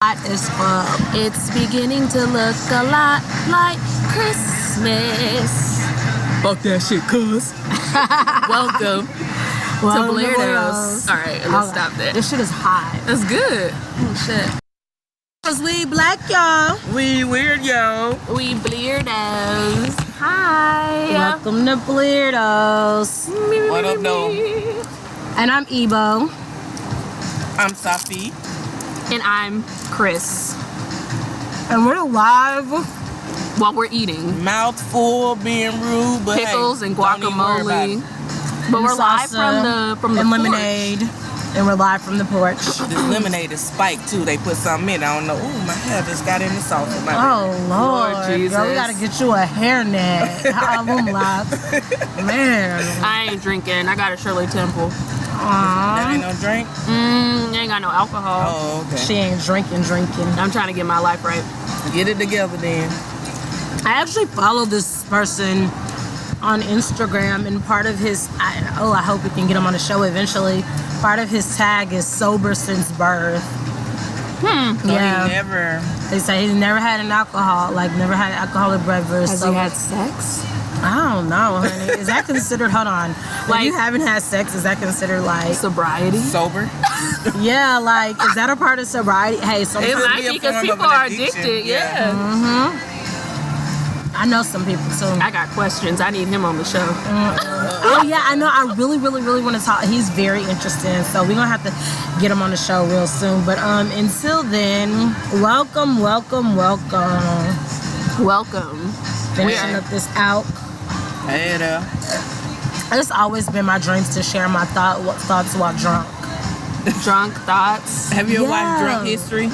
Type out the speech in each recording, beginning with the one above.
Hot as fuck. It's beginning to look a lot like Christmas. Fuck that shit, cuz. Welcome to Bleardos. Alright, let's stop that. This shit is hot. That's good. Oh shit. Cause we black, y'all. We weird, yo. We Bleardos. Hi. Welcome to Bleardos. What up, though? And I'm Ebo. I'm Safi. And I'm Chris. And we're live. While we're eating. Mouth full, being rude, but Pickles hey, and don't even worry about guacamole. it. But we're And live salsa from the and porch. lemonade. And we're live from the porch. This lemonade is spiked too. They put something in. I don't know. Ooh, my hair just got in the sauce. Oh Lord, Jesus. girl, we gotta get you a hairnet. Live. Man. I ain't drinking. I got a Shirley Temple. That ain't no drink. Ain't got no alcohol. Oh, okay. She ain't drinking. I'm trying to get my life right. Get it together then. I actually follow this person on Instagram, and part of his, I hope we can get him on the show eventually. Part of his tag is sober since birth. So Yeah. he never. They say he's never had an alcohol, never had alcoholic beverage. Has he had sex? I don't know, honey. Is that considered, hold on, if you haven't had sex, is that considered Sobriety? Sober. yeah, is that a part of sobriety? Hey, It sometimes might be a be because form of people an are addiction, addicted. yeah. Yeah. I know some people too. I got questions. I need him on the show. Oh yeah, I know. I really want to talk. He's very interesting, so we're gonna have to get him on the show real soon. But until then, welcome. Welcome. Finishing up this out. Hey there. It's always been my dreams to share my thoughts while drunk. Drunk thoughts. Have you ever Yeah. watched Drunk History?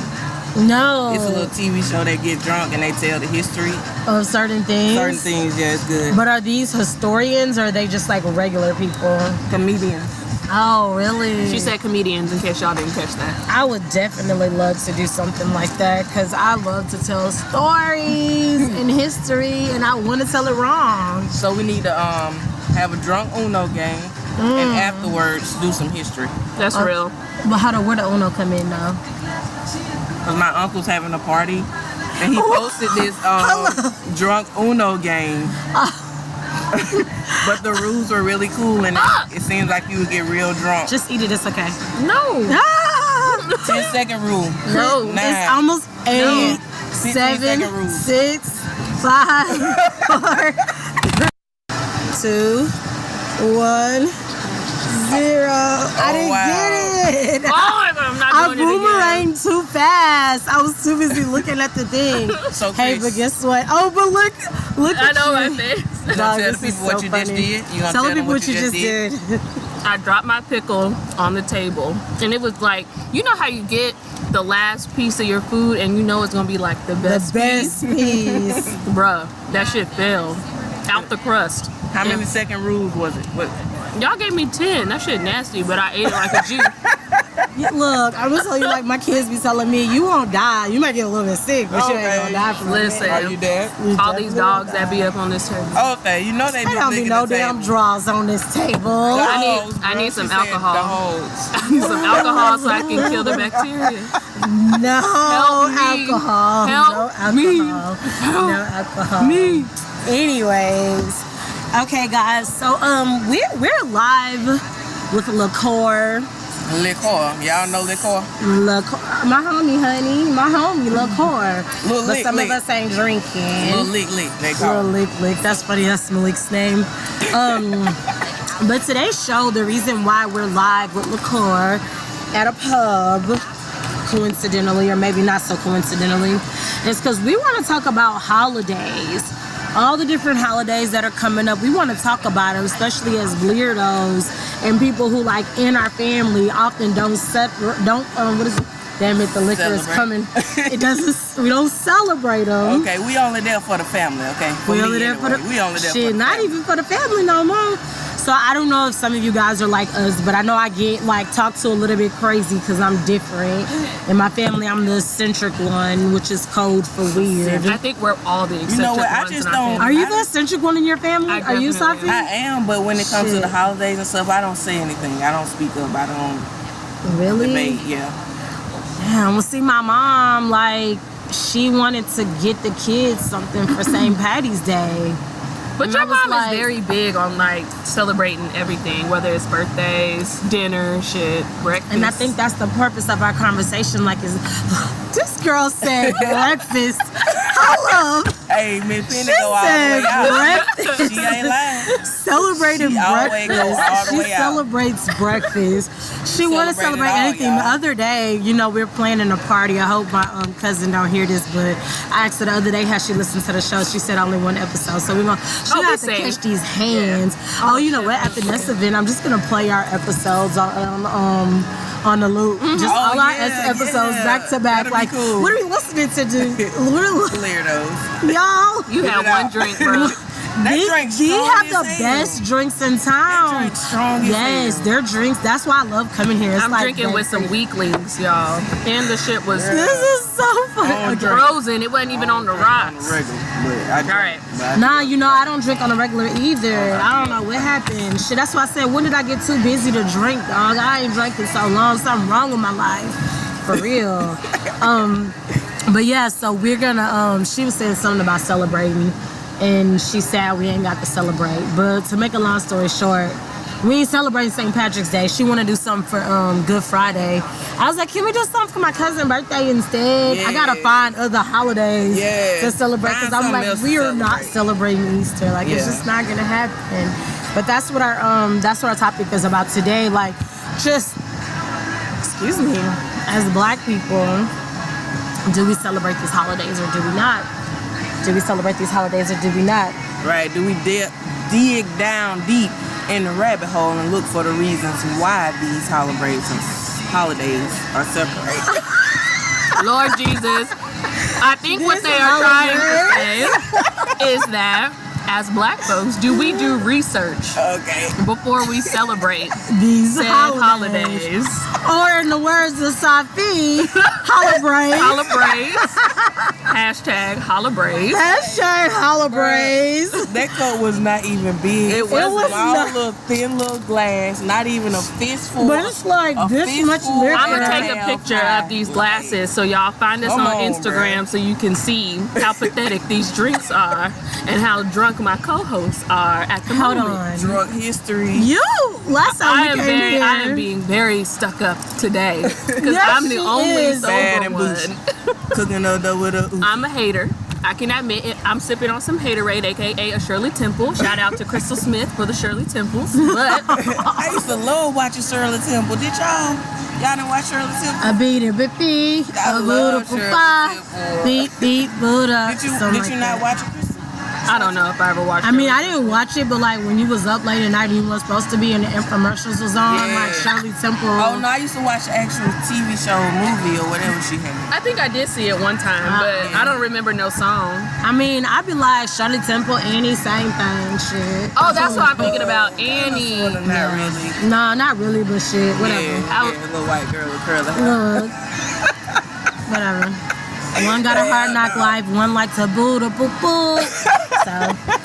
No. It's a little TV show. They get drunk and they tell the history. Of certain things. Certain things, yeah, it's good. But are these historians or are they just regular people? Comedians. Oh, really? She said comedians, in case y'all didn't catch that. I would definitely love to do something like that because I love to tell stories and history, and I want to tell it wrong. So we need to have a drunk Uno game and afterwards do some history. That's real. But where the Uno come in now? Cause my uncle's having a party and he posted this drunk Uno game. But the rules were really cool and it seems like you would get real drunk. Just eat it, it's okay. No. 10-second rule. No. 9. It's almost 8, 7, 15-second rule. 6, 5, 4, 2, 1, 0. I didn't get it. Oh, I'm not I doing it again. boomeranged too fast. I was too busy looking at the thing. So Hey, Chris, but guess what? Oh, but look I at know you. my face. you Dog, gonna tell this the is people what so you funny. just did? You gonna Tell tell the them people what you just did. I dropped my pickle on the table, and it was like, you know how you get the last piece of your food, and you know it's gonna be like the best. The best piece. Bruh, that shit fell out the crust. How many second rules was it? What? Y'all gave me 10. That shit nasty, but I ate it like a Jew. Yeah, look, I'm gonna tell you, my kids be telling me, you won't die. You might get a little bit sick, but you ain't Okay. gonna die from Listen. Are you dead? All these dogs that be up on this table. Okay, you know they There be don't be licking no the damn table. draws on this table. I need some alcohol. The hoes. I need some alcohol so I can kill the bacteria. No Help me. alcohol. Help no alcohol. Help No alcohol. me. Anyways, okay, guys. So we're live with liqueur. Liquor. Y'all know liquor? My homie, honey. My homie, liqueur. Lil But Lick some Lick. of us ain't drinking. Little lick they call Lil it. Lick. That's funny. That's Malik's name. But today's show, the reason why we're live with liqueur at a pub, coincidentally, or maybe not so coincidentally, is because we want to talk about holidays. All the different holidays that are coming up, we want to talk about them, especially as Bleardos and people who, in our family, often what is it? Damn it, the liquor is coming. It doesn't, we don't celebrate them. Okay, we only there for the family, okay? We only there for the shit, not even for the family no more. So I don't know if some of you guys are like us, but I know I get talked to a little bit crazy because I'm different. In my family, I'm the eccentric one, which is code for weird. I think we're all the eccentric You know what? I ones just in our don't- family. Are you the eccentric one in your family? I Are you, definitely Safi? I am, but when it comes to Shit. the holidays and stuff, I don't say anything. I don't speak up. I don't Really? debate, yeah. Yeah, well, see, my mom, like, she wanted to get the kids something for St. Patty's Day. But And your I was mom like- is very big on like celebrating everything, whether it's birthdays, dinner, shit, breakfast. And I think that's the purpose of our conversation. Like, is this girl said breakfast. Hold up. Hey, Miss She Penny go all the said way out. breakfast. She ain't lying. Celebrating She always breakfast. go all the She way out. celebrates breakfast. She want to Celebrate it celebrate all, anything. y'all. The other day, you know, we're planning a party. I hope my cousin don't hear this, but I asked her the other day how she listened to the show. She said only one episode, so we're gonna. She Oh, has be to safe. catch these hands. Oh, you know what? At the next event, I'm just gonna play our episodes on the loop. Just Oh, all our yeah, episodes yeah. back to back. That'd be Like, cool. what are we listening to? Clear those. Y'all. you Get had it one out. drink, bro. That drink They strong have as the hell. best drinks in town. drink strong as Yes, hell. their drinks. That's why I love coming here. It's I'm like drinking with some weaklings, y'all. And the shit was This is so fun. don't drink. frozen. It wasn't even on the On rocks. the regular, but I drink. All right. But I Nah, you know, I don't drink on the regular either. I don't know what happened. Shit, that's why I said, when did I get too busy to drink, dog? I ain't drinking so long. Something wrong with my life. For real. But yeah, so we're gonna, she was saying something about celebrating. And she said we ain't got to celebrate. But to make a long story short, we ain't celebrating St. Patrick's Day. She want to do something for Good Friday. I was like, can we do something for my cousin's birthday instead? I gotta Yeah. find other holidays Yeah. to celebrate because Find I'm something like, else to we are not celebrate. celebrating Easter. Like, it's Yeah. just not gonna happen. But that's what our topic is about today. Like, just excuse me, as Black people, do we celebrate these holidays or do we not? Do we celebrate these holidays or do we not? Right, do we dig down deep in the rabbit hole and look for the reasons why these holidays are separated? Lord Jesus. I think what This they are trying holiday. to say is that as Black folks, do we do research Okay. before we celebrate These said holidays? Or in the words of Safi, HoliBrays. Holibrays. Hashtag holibrays. Hashtag HoliBrays. That cup was not even big. It It was was small, not. little thin little glass, not even a fistful. But it's like A this much fistful. liquor. I'm gonna take a Damn picture fine. of these glasses so y'all find us Come on on, Instagram bruh. so you can see how pathetic these drinks are and how drunk my co-hosts are at the Hold moment. on. Drunk history. You last time I we am came here. I am being very stuck up today because Yes, I'm the she only is. Bad sober and one. bougie. Cooking up with a I'm a hater. I can admit it. I'm sipping on some Haterade, aka a Shirley Temple. Shout out to Crystal Smith for the Shirley Temples. But I used to love watching Shirley Temple. Did y'all? Y'all didn't watch Shirley Temple? I beat it, beep, I a love beautiful Shirley pie. Temple. Beep, beep, Buddha. Did you something did you like not that. watch it, Crystal? I don't know if I ever watched. I mean, I Shirley didn't watch it, but like when you was up late at night and you was supposed to be and the infomercials was on, Yeah. like Shirley Temple. Oh no, I used to watch the actual TV show, movie, or whatever she had. I think I did see it one time, but yeah. I don't remember no song. I mean, I'd be like Shirley Temple, Annie, same thing, shit. Oh, that's what I'm thinking about. Annie. Sort of, not really. No, not really, but shit, whatever. Yeah, yeah, little white girl with curly hair. Look, whatever. One got a hard knock life, one like to boo da boo boo. So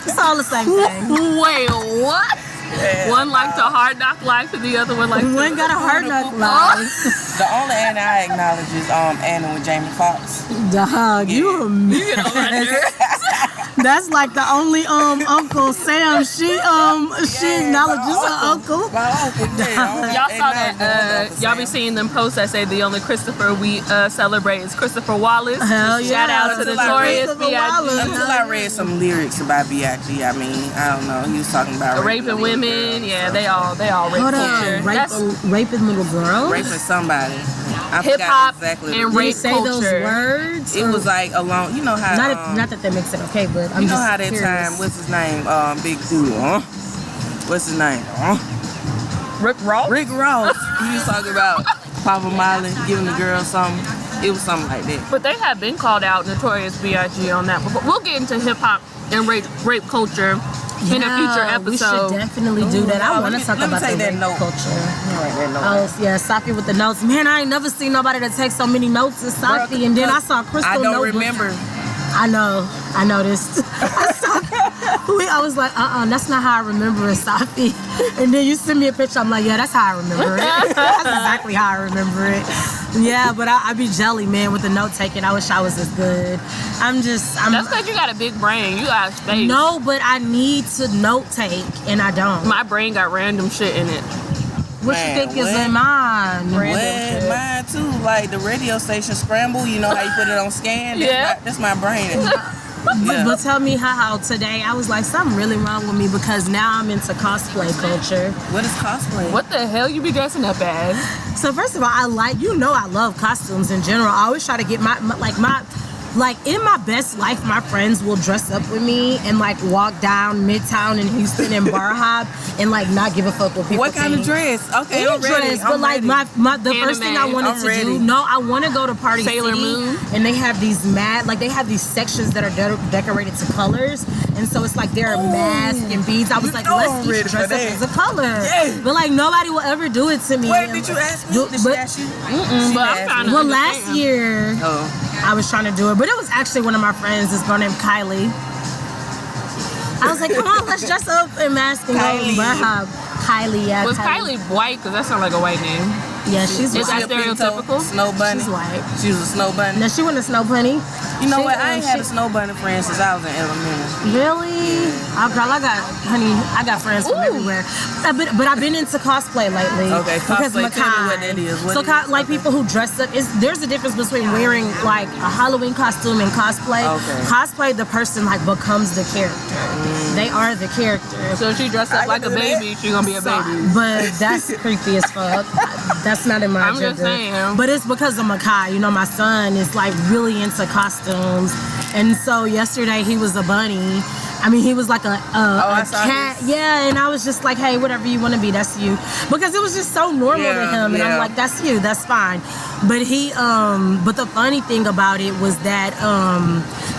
it's all the same thing. Wait, what? Yeah. One liked a hard knock life and the other one liked One got a hard knock life. The only Annie I acknowledge is Annie with Jamie Foxx. Dog, you a mess. That's like the only Uncle Sam. She acknowledges her uncle. My uncle, yeah. Y'all saw that? Y'all be seeing them posts that say the only Christopher we celebrate is Christopher Wallace. Hell yeah. Shout out to the Until I Notorious Christopher B.I.G. Wallace. Until I read some lyrics about B.I.G. I mean, I don't know. He was talking about Raping women, yeah, they all rape Hold culture. on, That's raping little girls. raping somebody. I hip forgot hop exactly. and Did rape you say those culture. words? It or- was like along. You know how. not that that makes it okay, but I'm you know just how that curious. time. What's his name? Big Dude. What's his name? Rick Ross? Rick Ross. He was talking about Papa Molly giving the girl something. It was something like that. But they have been called out, Notorious B.I.G. on that before. We'll get into hip hop and rape culture in a future Yeah, we episode. should definitely do that. I Ooh, want let to me- talk let me about the take that rape note. culture. All right, that note. Oh yeah, Safi with the notes. Man, I ain't never seen nobody that takes so many notes as Safi. Bruh, And then I saw Crystal I don't notebook. remember. I noticed. I was like, that's not how I remember it, Safi. And then you send me a picture, I'm like, yeah, that's how I remember it. That's exactly how I remember it. Yeah, but I be jelly, man, with the note taking. I wish I was as good. I'm That's because you got a big brain. You got space. No, but I need to note take, and I don't. My brain got random shit in it. What you think is in mine? Well, mine too. Like the radio station scramble. You know how you put it on scan? That's my brain. But tell me how today I was like, something really wrong with me because now I'm into cosplay culture. What is cosplay? What the hell you be dressing up as? So first of all, I love costumes in general. I always try to get my in my best life, my friends will dress up with me and like walk down Midtown in Houston and Bar Hop and like not give a fuck what people What kind of dress? Okay, I'm ready. But like the first thing I wanted to do, I want to go to Party Sailor City, Moon. and they have these they have these sections that are decorated to colors, and so it's like there are masks and beads. I was like, let's each dress up as a color, but like nobody will ever do it to me. Wait, did you ask me? Did she ask you? But I'm trying to last year I was trying to do it, but it was actually one of my friends. This girl named Kylie. I was like, come on, let's dress up in mask and go to Bar Hop. Kylie, yeah. Was Kylie white? Because that sounds like a white name. Yeah, she's Is white. that stereotypical? Snow bunny. She's white. She was a snow bunny. No, she wasn't a snow bunny. You know what? I ain't had a snow bunny friend since I was in elementary. Really? Oh, girl, I got friends from everywhere. But I've been into cosplay lately. Okay, cosplay. Tell me what that is. Like people who dress up, there's a difference between wearing like a Halloween costume and cosplay. Okay. Cosplay, the person like becomes the character. They are the character. So if she dressed up like a baby, she gonna be a baby. But that's creepy as fuck. That's not in my agenda. I'm just saying. But it's because of Makai. You know, my son is like really into costumes. And so yesterday he was a bunny. I mean, he was like a cat. This. Yeah, and I was just like, hey, whatever you want to be, that's you. Because it was just so normal to him. And I'm like, that's you, that's fine. But but the funny thing about it was that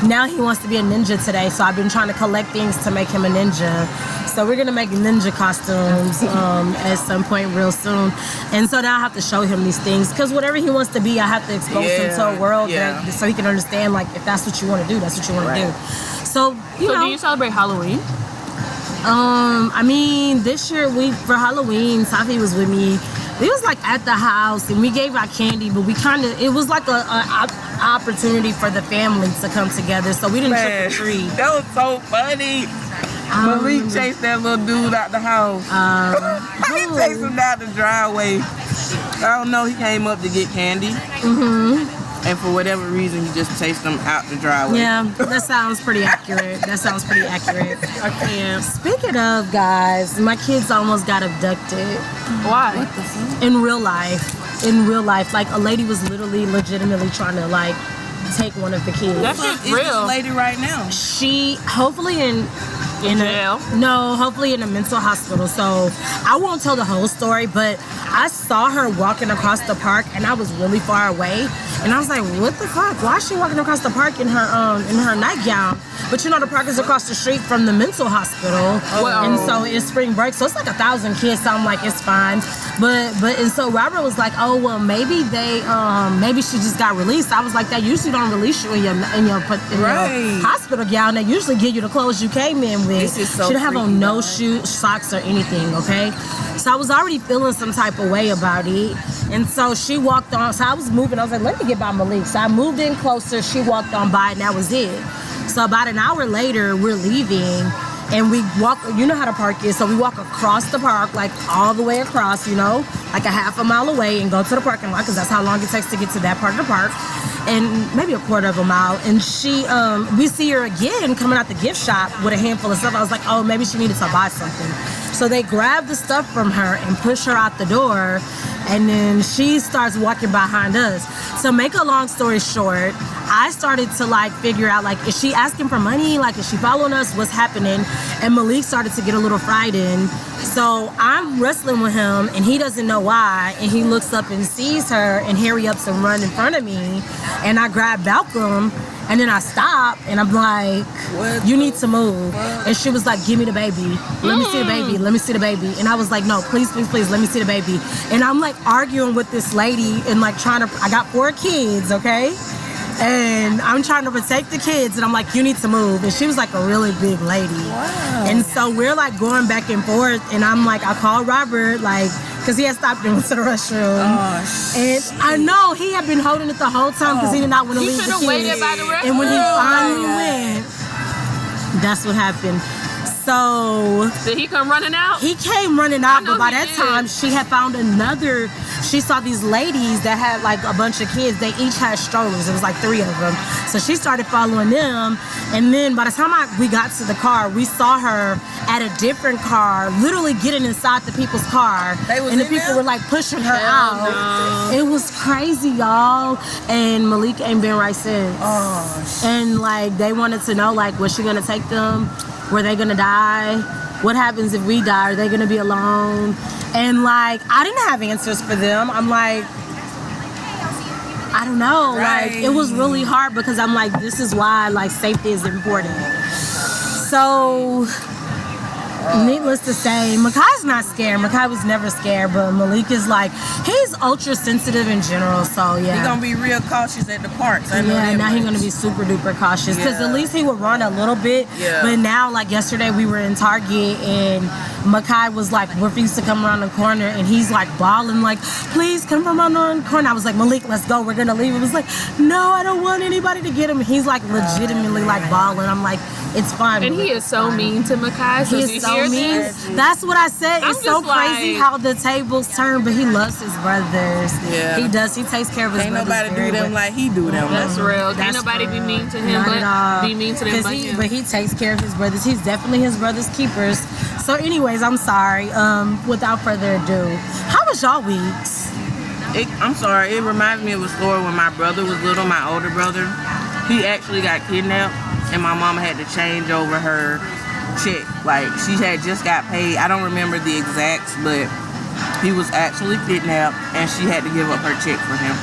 now he wants to be a ninja today. So I've been trying to collect things to make him a ninja. So we're gonna make ninja costumes at some point real soon. And so now I have to show him these things. Because whatever he wants to be, I have to expose him to a world so he can understand, like, if that's what you want to do, that's what you want to do. So, you know. Do you celebrate Halloween? I mean, this year for Halloween, Safi was with me. We was like at the house and we gave out candy, but it was like a opportunity for the family to come together. So we didn't trick or treat. That was so funny. Malik chased that little dude out the house. He chased him down the driveway. I don't know, he came up to get candy. And for whatever reason, he just chased them out the driveway. Yeah, that sounds pretty accurate. I can't. Speaking of, guys, my kids almost got abducted. Why? What the fuck? In real life. Like, a lady was legitimately trying to, like, take one of the kids. That's just real. This lady right now? She, hopefully in jail? Hopefully in a mental hospital. So I won't tell the whole story, but I saw her walking across the park and I was really far away. And I was like, what the fuck? Why is she walking across the park in her nightgown? But you know, the park is across the street from the mental hospital. And so it's spring break. So it's like 1,000 kids. So I'm like, it's fine. And so Robert was like, oh, well, maybe maybe she just got released. I was like, that usually don't release you in your hospital gown. They usually give you the clothes you came in with. This is so she didn't have on no shoes, socks, or anything, okay? So I was already feeling some type of way about it. And so she walked on. So I was moving. I was like, let me get by Malik. So I moved in closer. She walked on by, and that was it. So about an hour later, we're leaving. And we walk, you know how the park is, so we walk across the park, like all the way across, you know, like a half a mile away and go to the parking lot, because that's how long it takes to get to that part of the park. And maybe a quarter of a mile. And she, we see her again coming out the gift shop with a handful of stuff. I was like, oh, maybe she needed to buy something. So they grab the stuff from her and push her out the door. And then she starts walking behind us. So make a long story short, I started to like figure out, like, is she asking for money? Like, is she following us? What's happening? And Malik started to get a little frightened. So I'm wrestling with him and he doesn't know why. And he looks up and sees her and hurry ups and run in front of me. And I grab Malcolm and then I stop and I'm like, you need to move. And she was like, give me the baby. Let me see the baby. Let me see the baby. And I was like, no, please, please, please, let me see the baby. And I'm like arguing with this lady and like I got 4 kids, okay? And I'm trying to protect the kids and I'm like, you need to move. And she was like a really big lady. Wow. And so we're like going back and forth and I'm like, I called Robert, like, because he had stopped and went to the restroom. Oh, And I know he had been holding it the whole time because he did not want to He leave the should have waited kids. by the restroom. And when he finally went, that's what happened. So Did he come running out? he came running out, know but by he that did. time she had found another. She saw these ladies that had like a bunch of kids. They each had strollers. It was like 3 of them. So she started following them. And then by the time we got to the car, we saw her at a different car, literally getting inside the people's car. They was And the in people there? were like pushing her Hell out. It was crazy, y'all. And Malik ain't been right since. Oh, shit. And like they wanted to know, like, was she gonna take them? Were they gonna die? What happens if we die? Are they gonna be alone? And like I didn't have answers for them. I'm like, I don't know. Like it was really hard because I'm like, this is why like safety is important. So needless to say, Makai's not scared. Makai was never scared, but Malik is like, he's ultra sensitive in general. So yeah. He gonna be real cautious at the parks. I know Yeah, that now much. he's gonna be super duper cautious because Yeah. at least he would run a little bit. Yeah. But now, like yesterday, we were in Target and Makai was like refused to come around the corner and he's like bawling like, please come from around the corner. I was like, Malik, let's go. We're gonna leave. It was like, no, I don't want anybody to get him. He's like legitimately like bawling. I'm like, it's fine. And Malik, he is it's so fine." mean to Makai. So He you is so hear mean. this? That's what I said. I'm It's so just crazy like- how the tables turn, but he loves his brothers. Yeah. He does. He takes care of his Ain't brothers. nobody very do them well. like he do them. That's though. real. That's Ain't nobody be real. mean to him, Not at all. but be mean to them 'Cause but he, him. but he takes care of his brothers. He's definitely his brother's keepers. So anyways, I'm sorry. Without further ado, how was y'all weeks? I'm sorry, it reminds me of a story when my brother was little, my older brother. He actually got kidnapped and my mama had to change over her check. Like she had just got paid. I don't remember the exacts, but he was actually kidnapped and she had to give up her check for him.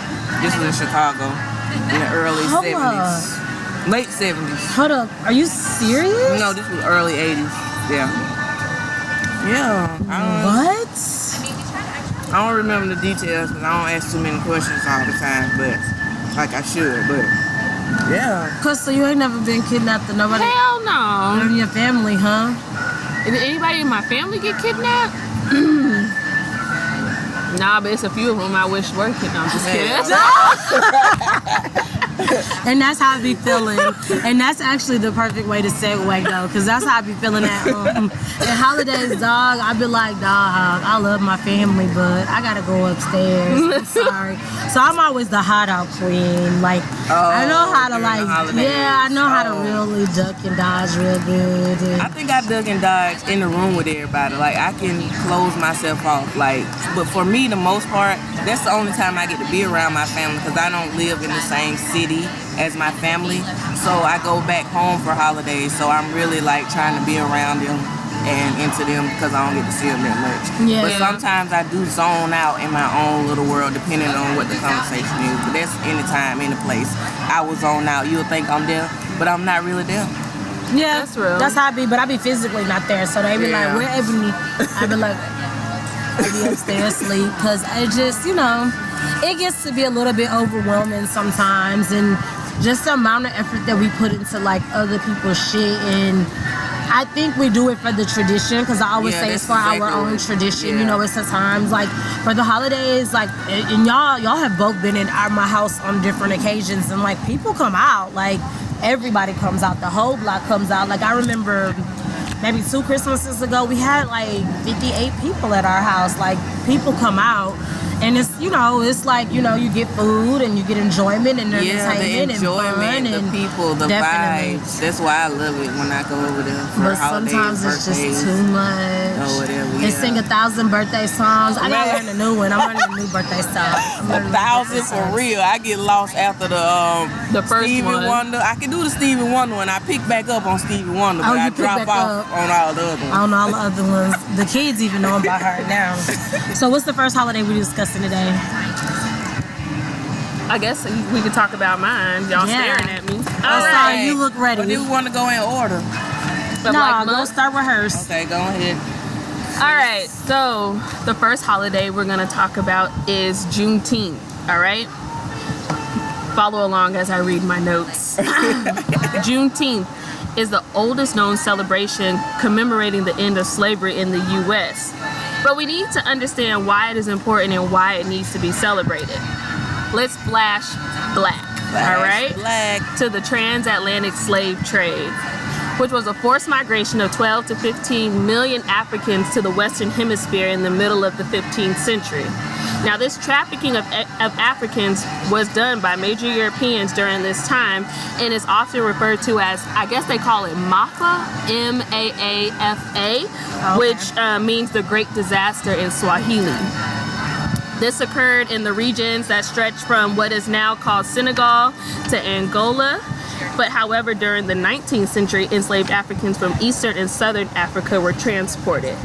This was in Chicago in the early Hold 70s. Late 70s. Hold up. Are you serious? No, this was early 80s. Yeah. Yeah. What? I don't remember the details because I don't ask too many questions all the time, but like I should, but yeah. Cause so you ain't never been kidnapped or nobody Hell no. in your family, huh? Did anybody in my family get kidnapped? Nah, but it's a few of them I wish were kidnapped. I'm just kidding. And that's how I be feeling. And that's actually the perfect way to segue though, because that's how I be feeling at holidays, dog. I be like, dog, I love my family, but I gotta go upstairs. I'm sorry. So I'm always the hot out queen. Like I know how to during the like, holidays. yeah, I know how to really duck and dodge real good. And I think I duck and dodge in the room with everybody. Like I can close myself off. Like, but for me, the most part, that's the only time I get to be around my family because I don't live in the same city as my family. So I go back home for holidays. So I'm really like trying to be around them and into them because I don't get to see them that much. Yeah. But sometimes I do zone out in my own little world depending on what the conversation is. But that's any time, any place. I will zone out. You'll think I'm there, but I'm not really there. yeah, That's real. That's how I be, but I be physically not there. So they be Yeah. like, where Ebony? I be like, I be upstairs asleep because it just, you know, it gets to be a little bit overwhelming sometimes, and just the amount of effort that we put into like other people's shit. And I think we do it for the tradition because I always Yeah, say it's that's for exactly our own what- tradition. yeah. You know, it's the times like for the holidays, like, and y'all have both been in my house on different occasions, and like people come out, like everybody comes out, the whole block comes out. Like I remember maybe 2 Christmases ago, we had like 58 people at our house. Like people come out. And it's, you know, it's like, you know, you get food and you get enjoyment and Yeah, the entertainment and fun enjoyment, the and people, the definitely. vibes. That's why I love it when I go over there for But holidays, sometimes it's birthdays, just too much. or whatever. They Yeah. sing 1,000 birthday songs. I gotta Man. learn a new one. I'm learning a new birthday song. I'm learning a new 1,000 birthday for song. real. I get lost after The first Stevie one. Wonder. I can do the Stevie Wonder one. I pick back up on Stevie Wonder, Oh, but you I pick drop back off up. on all the other I ones. don't know all the other ones. The kids even know about her now. So what's the first holiday we're discussing today? I guess we could talk about mine. Y'all Yeah. staring at me. Oh, All sorry, right. you look ready. But do we want to go in order? But No, like go month- start with hers. Okay, go ahead. All right, so the first holiday we're gonna talk about is Juneteenth. All right, follow along as I read my notes. Juneteenth is the oldest known celebration commemorating the end of slavery in the U.S. But we need to understand why it is important and why it needs to be celebrated. Let's flash black, all right? Black. To the transatlantic slave trade, which was a forced migration of 12 to 15 million Africans to the Western Hemisphere in the middle of the 15th century. Now, this trafficking of Africans was done by major Europeans during this time and is often referred to as, I guess they call it Maafa, M-A-A-F-A, which means the Great Disaster in Swahili. This occurred in the regions that stretch from what is now called Senegal to Angola. But however, during the 19th century, enslaved Africans from Eastern and Southern Africa were transported.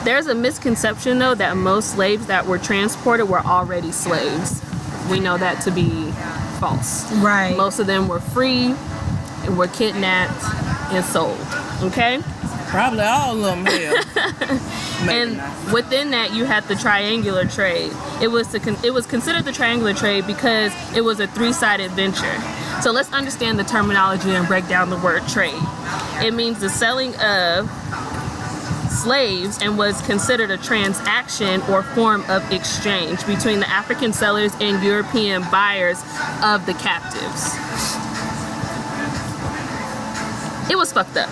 There's a misconception, though, that most slaves that were transported were already slaves. We know that to be false. Right. Most of them were free and were kidnapped and sold. Okay? Probably all of them here. And within that, you had the triangular trade. It was considered the triangular trade because it was a three-sided venture. So let's understand the terminology and break down the word trade. It means the selling of slaves and was considered a transaction or form of exchange between the African sellers and European buyers of the captives. It was fucked up.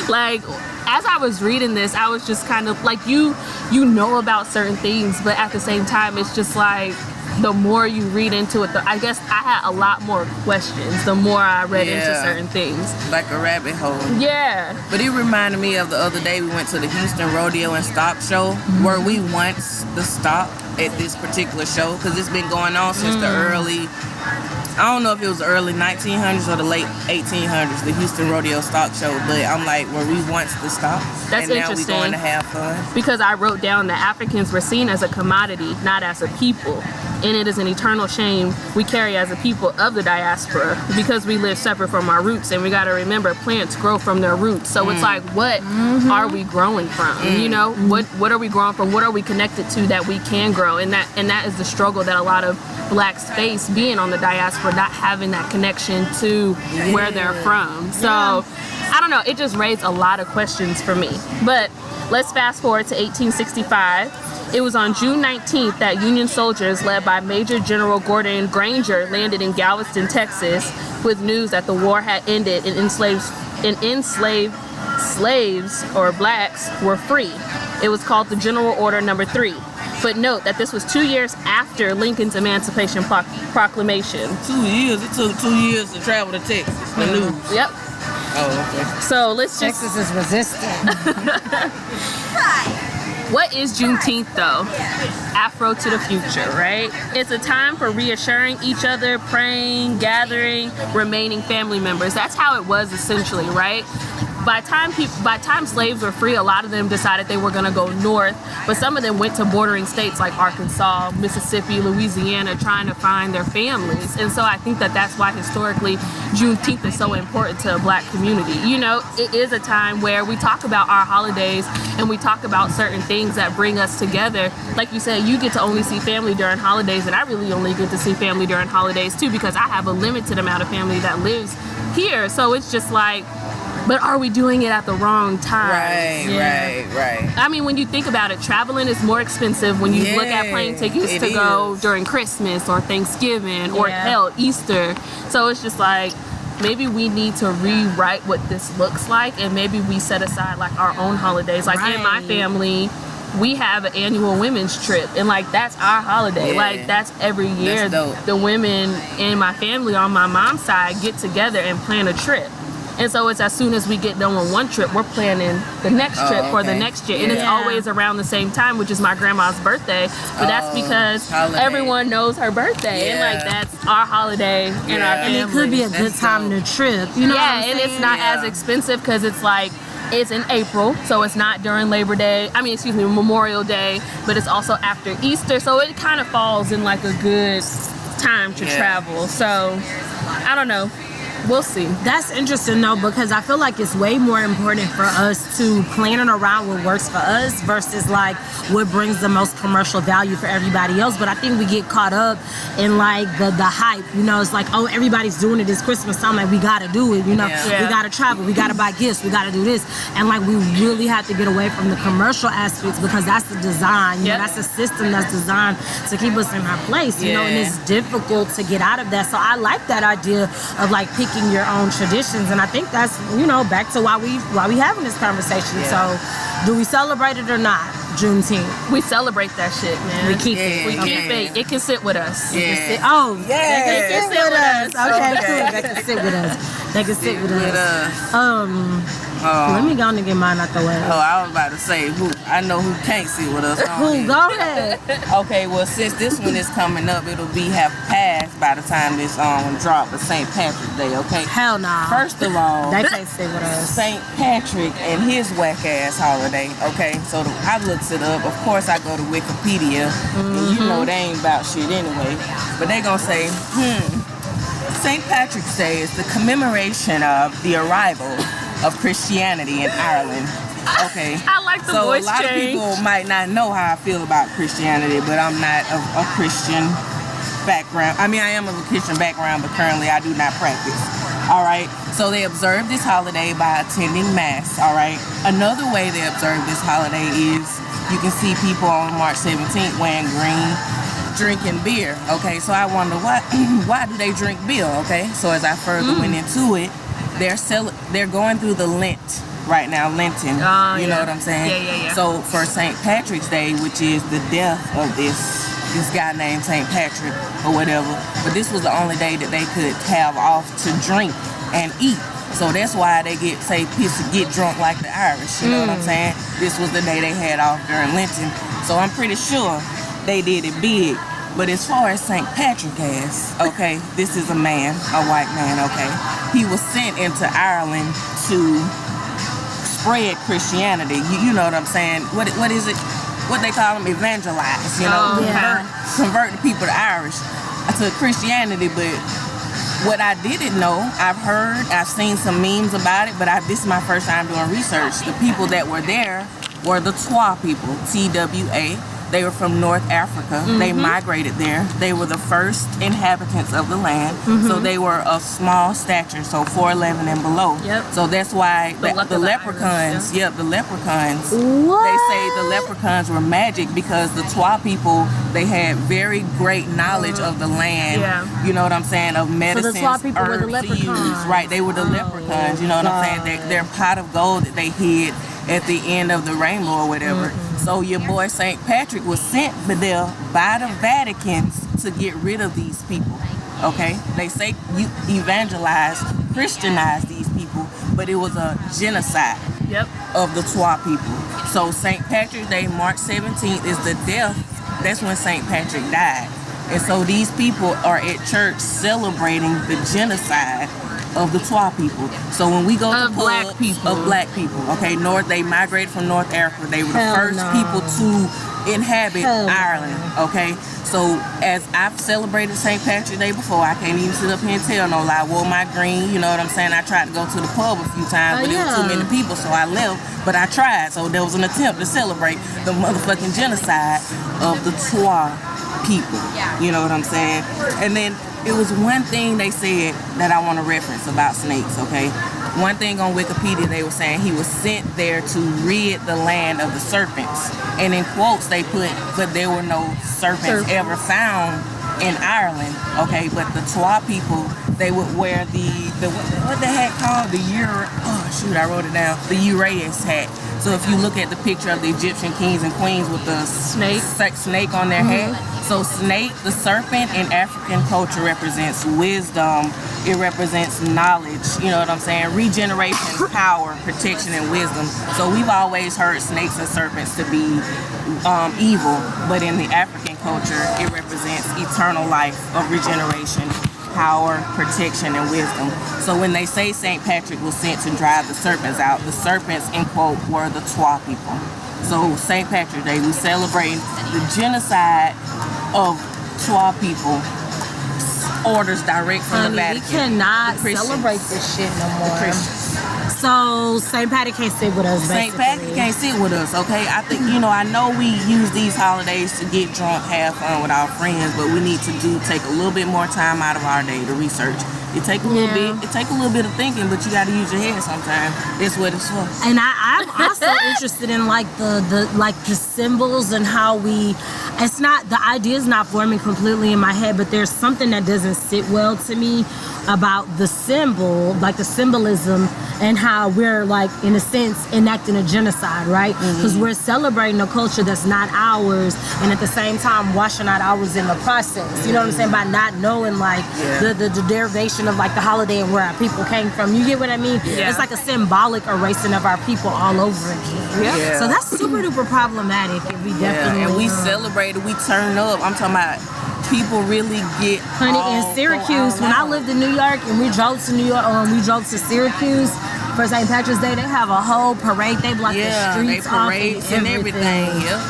Like, as I was reading this, I was just kind of like, you know about certain things, but at the same time, it's just like, the more you read into it, I guess I had a lot more questions the more I read into certain things. Like a rabbit hole. Yeah. But it reminded me of the other day we went to the Houston Rodeo and Stock Show, where we once the stop at this particular show, because it's been going on since the early, I don't know if it was the early 1900s or the late 1800s, the Houston Rodeo Stock Show, but I'm like, were we once the stop? That's and interesting. Now we going to have fun? Because I wrote down that Africans were seen as a commodity, not as a people. And it is an eternal shame we carry as a people of the diaspora because we live separate from our roots. And we got to remember, plants grow from their roots. So it's like, what are we growing from? You know, what are we growing from? What are we connected to that we can grow? And that is the struggle that a lot of blacks face, being on the diaspora, not having that connection to where they're from. So I don't know, it just raised a lot of questions for me. But let's fast forward to 1865. It was on June 19th that Union soldiers led by Major General Gordon Granger landed in Galveston, Texas, with news that the war had ended and enslaved slaves or blacks were free. It was called the General Order Number 3. But note that this was 2 years after Lincoln's Emancipation Proclamation. 2 years? It took 2 years to travel to Texas. The news. Yep. Oh, okay. So let's just... Texas is resistant. What is Juneteenth, though? Afro to the future, right? It's a time for reassuring each other, praying, gathering, remaining family members. That's how it was essentially, right? By time slaves were free, a lot of them decided they were going to go north, but some of them went to bordering states like Arkansas, Mississippi, Louisiana, trying to find their families. And so I think that that's why historically Juneteenth is so important to a black community. You know, it is a time where we talk about our holidays and we talk about certain things that bring us together. Like you said, you get to only see family during holidays, and I really only get to see family during holidays too, because I have a limited amount of family that lives here. So it's just like, but are we doing it at the wrong time? Right. I mean, when you think about it, traveling is more expensive when you look at plane tickets to go during Christmas or Thanksgiving or hell, Easter. So it's just like, maybe we need to rewrite what this looks like, and maybe we set aside like our own holidays. Like in my family, we have an annual women's trip, and like that's our holiday. Like that's every year. The women in my family on my mom's side get together and plan a trip. And so it's as soon as we get done with one trip, we're planning the next trip for the next year. And it's always around the same time, which is my grandma's birthday. But that's because everyone knows her birthday. And like that's our holiday in our family. And it could be a good time to trip. You know what I'm saying? And it's not as expensive because it's like, it's in April, so it's not during Memorial Day, but it's also after Easter. So it kind of falls in like a good time to travel. So, I don't know. We'll see. That's interesting though, because I feel like it's way more important for us to plan it around what works for us versus like what brings the most commercial value for everybody else. But I think we get caught up in like the hype, you know. It's like, oh, everybody's doing it this Christmas time, like we gotta do it, you know. Yeah. We gotta travel, we gotta buy gifts, we gotta do this, and like we really have to get away from the commercial aspects, because that's the design, you know, that's the system that's designed to keep us in our place, you know. And it's difficult to get out of that. So I like that idea of like picking your own traditions, and I think that's, you know, back to why we having this conversation. So do we celebrate it or not? Juneteenth. We celebrate that shit, man. We keep it. We keep it. It can sit with us. Yeah. Oh, Yeah. they can sit with us. Okay, cool. They can sit with us. They can sit with us. Let me go and get mine out the way. Oh, I was about to say, I know who can't sit with us. Who? Go ahead. Okay, well, since this one is coming up, it'll have passed by the time this drop, but St. Patrick's Day, okay? Hell nah. First of all, they can't sit with us. St. Patrick and his whack-ass holiday, okay? So I looked it up. Of course, I go to Wikipedia, and you know they ain't about shit anyway. But they gonna say, St. Patrick's Day is the commemoration of the arrival of Christianity in Ireland. Okay. I like the voice change. So a lot of people might not know how I feel about Christianity, but I'm not a Christian background. I mean, I am of a Christian background, but currently I do not practice. All right. So they observe this holiday by attending mass. All right. Another way they observe this holiday is you can see people on March 17th wearing green, drinking beer. Okay. So I wonder why do they drink beer? Okay. So as I further went into it, they're going through the Lent right now, Lenten. You know what I'm saying? Yeah. So for St. Patrick's Day, which is the death of this guy named St. Patrick or whatever, but this was the only day that they could have off to drink and eat. So that's why they get drunk like the Irish. You know what I'm saying? This was the day they had off during Lenten. So I'm pretty sure they did it big. But as far as St. Patrick as, okay, this is a man, a white man, okay? He was sent into Ireland to spread Christianity. You know what I'm saying? What is it? What they call them? Evangelize, you know? Convert the people to Irish, to Christianity. But what I didn't know, I've seen some memes about it, but this is my first time doing research. The people that were there were the Twa people, Twa. They were from North Africa. They migrated there. They were the first inhabitants of the land. So they were of small stature, so 4'11" and below. So that's why the leprechauns, the leprechauns, they say the leprechauns were magic, because the Twa people, they had very great knowledge of the land. You know what I'm saying? Of medicines, so the Twa people were the leprechauns. Right, they were the leprechauns. You know what I'm saying? Their pot of gold that they hid at the end of the rainbow or whatever. So your boy St. Patrick was sent there by the Vaticans to get rid of these people. Okay? They say you evangelize, Christianize these people, but it was a genocide of the Twa people. So St. Patrick's Day, March 17th, is the death. That's when St. Patrick died. And so these people are at church celebrating the genocide of the Twa people. So when we go to black people, okay, they migrated from North Africa. They were the first people to inhabit Ireland. Okay, so as I've celebrated St. Patrick's Day before, I can't even sit up here and tell no lie. I wore my green, you know what I'm saying? I tried to go to the pub a few times, but there was too many people, so I left. But I tried, so there was an attempt to celebrate the motherfucking genocide of the Twa people. You know what I'm saying? And then it was one thing they said that I want to reference about snakes, okay? One thing on Wikipedia, they were saying he was sent there to rid the land of the serpents. And in quotes, they put, but there were no serpents ever found in Ireland, okay? But the Twa people, they would wear what the hat called? I wrote it down. The Uraeus hat. So if you look at the picture of the Egyptian kings and queens with the snake on their head, so snake, the serpent in African culture represents wisdom. It represents knowledge. You know what I'm saying? Regeneration, power, protection, and wisdom. So we've always heard snakes and serpents to be evil, but in the African culture, it represents eternal life of regeneration, power, protection, and wisdom. So when they say St. Patrick was sent to drive the serpents out, the serpents, in quote, were the Twa people. So St. Patrick's Day, we celebrate the genocide of Twa people orders direct from the Honey, Vatican. we cannot The Christians. celebrate this shit no more. Christians. So St. Patty can't sit with us. St. Patrick basically. can't sit with us, okay? I think, I know we use these holidays to get drunk, have fun with our friends, but we need to take a little bit more time out of our day to research. It take a little bit. It take a little bit of thinking, but you got to use your head sometimes. That's what it's for. And I'm also interested in like the symbols and how we. It's not, the idea is not forming completely in my head, but there's something that doesn't sit well to me about the symbol, like the symbolism, and how we're like, in a sense, enacting a genocide, right? Because we're celebrating a culture that's not ours, and at the same time washing out ours in the process. You know what I'm saying? By not knowing like the derivation of like the holiday and where our people came from. You get what I mean? Yeah. It's like a symbolic erasing of our people all over again. Yeah. So that's super duper problematic, and we definitely And we celebrated, we turn up. I'm talking about people really get Honey, all in Syracuse, go when I out. lived in New York and we drove to New York, we drove to Syracuse for St. Patrick's Day, they have a whole parade. They block the they streets off parades and everything. Yep.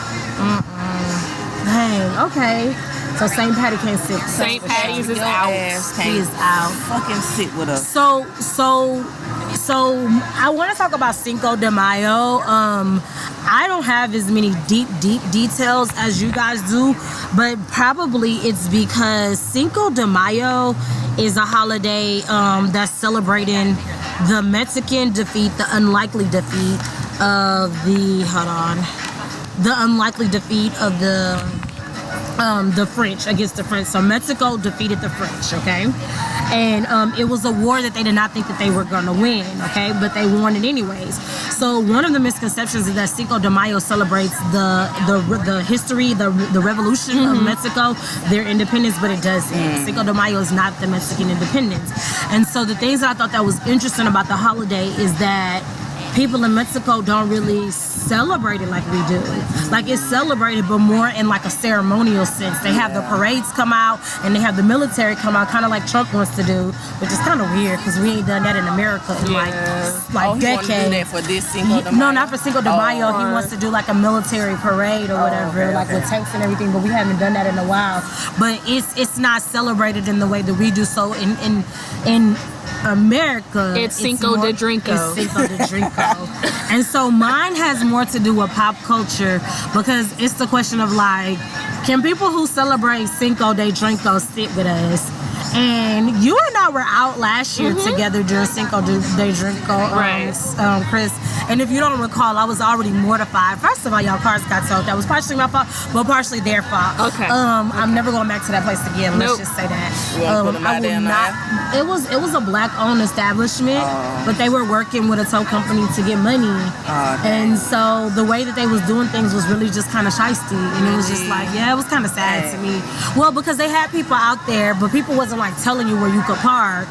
Dang, okay. So St. Patty can't sit. St. Patty's is Your out. ass She can't is out. fucking sit with us. So I want to talk about Cinco de Mayo. I don't have as many deep details as you guys do, but probably it's because Cinco de Mayo is a holiday that's celebrating the Mexican defeat, the unlikely defeat of the French against the French. So Mexico defeated the French, okay? And it was a war that they did not think that they were going to win, okay? But they won it anyways. So one of the misconceptions is that Cinco de Mayo celebrates the history, the revolution of Mexico, their independence, but it doesn't. Cinco de Mayo is not the Mexican independence. And so the things that I thought that was interesting about the holiday is that people in Mexico don't really celebrate it like we do. Like, it's celebrated, but more in like a ceremonial sense. They have the parades come out and they have the military come out, kind of like Trump wants to do, which is kind of weird because we ain't done that in America in like He decades. want to do that for this Cinco de Mayo? No, not for Cinco de Mayo. He wants to do like a military parade or whatever, with tanks and everything. But we haven't done that in a while. But it's not celebrated in the way that we do. So in America, It's Cinco de Drinko. It's Cinco de Drinko. And so mine has more to do with pop culture because it's the question of like, can people who celebrate Cinco de Drinko sit with us? And you and I were out last year together during Cinco de Drinko, Chris. And if you don't recall, I was already mortified. First of all, y'all cars got towed. That was partially my fault, but partially their fault. Okay. I'm never going back to that place again. Let's just say that. You wanna put them out there now? It was a black-owned establishment, but they were working with a tow company to get money. And so the way that they was doing things was really just kind of shiesty. And it was just like, it was kind of sad to me. Well, because they had people out there, but people wasn't like telling you where you could park.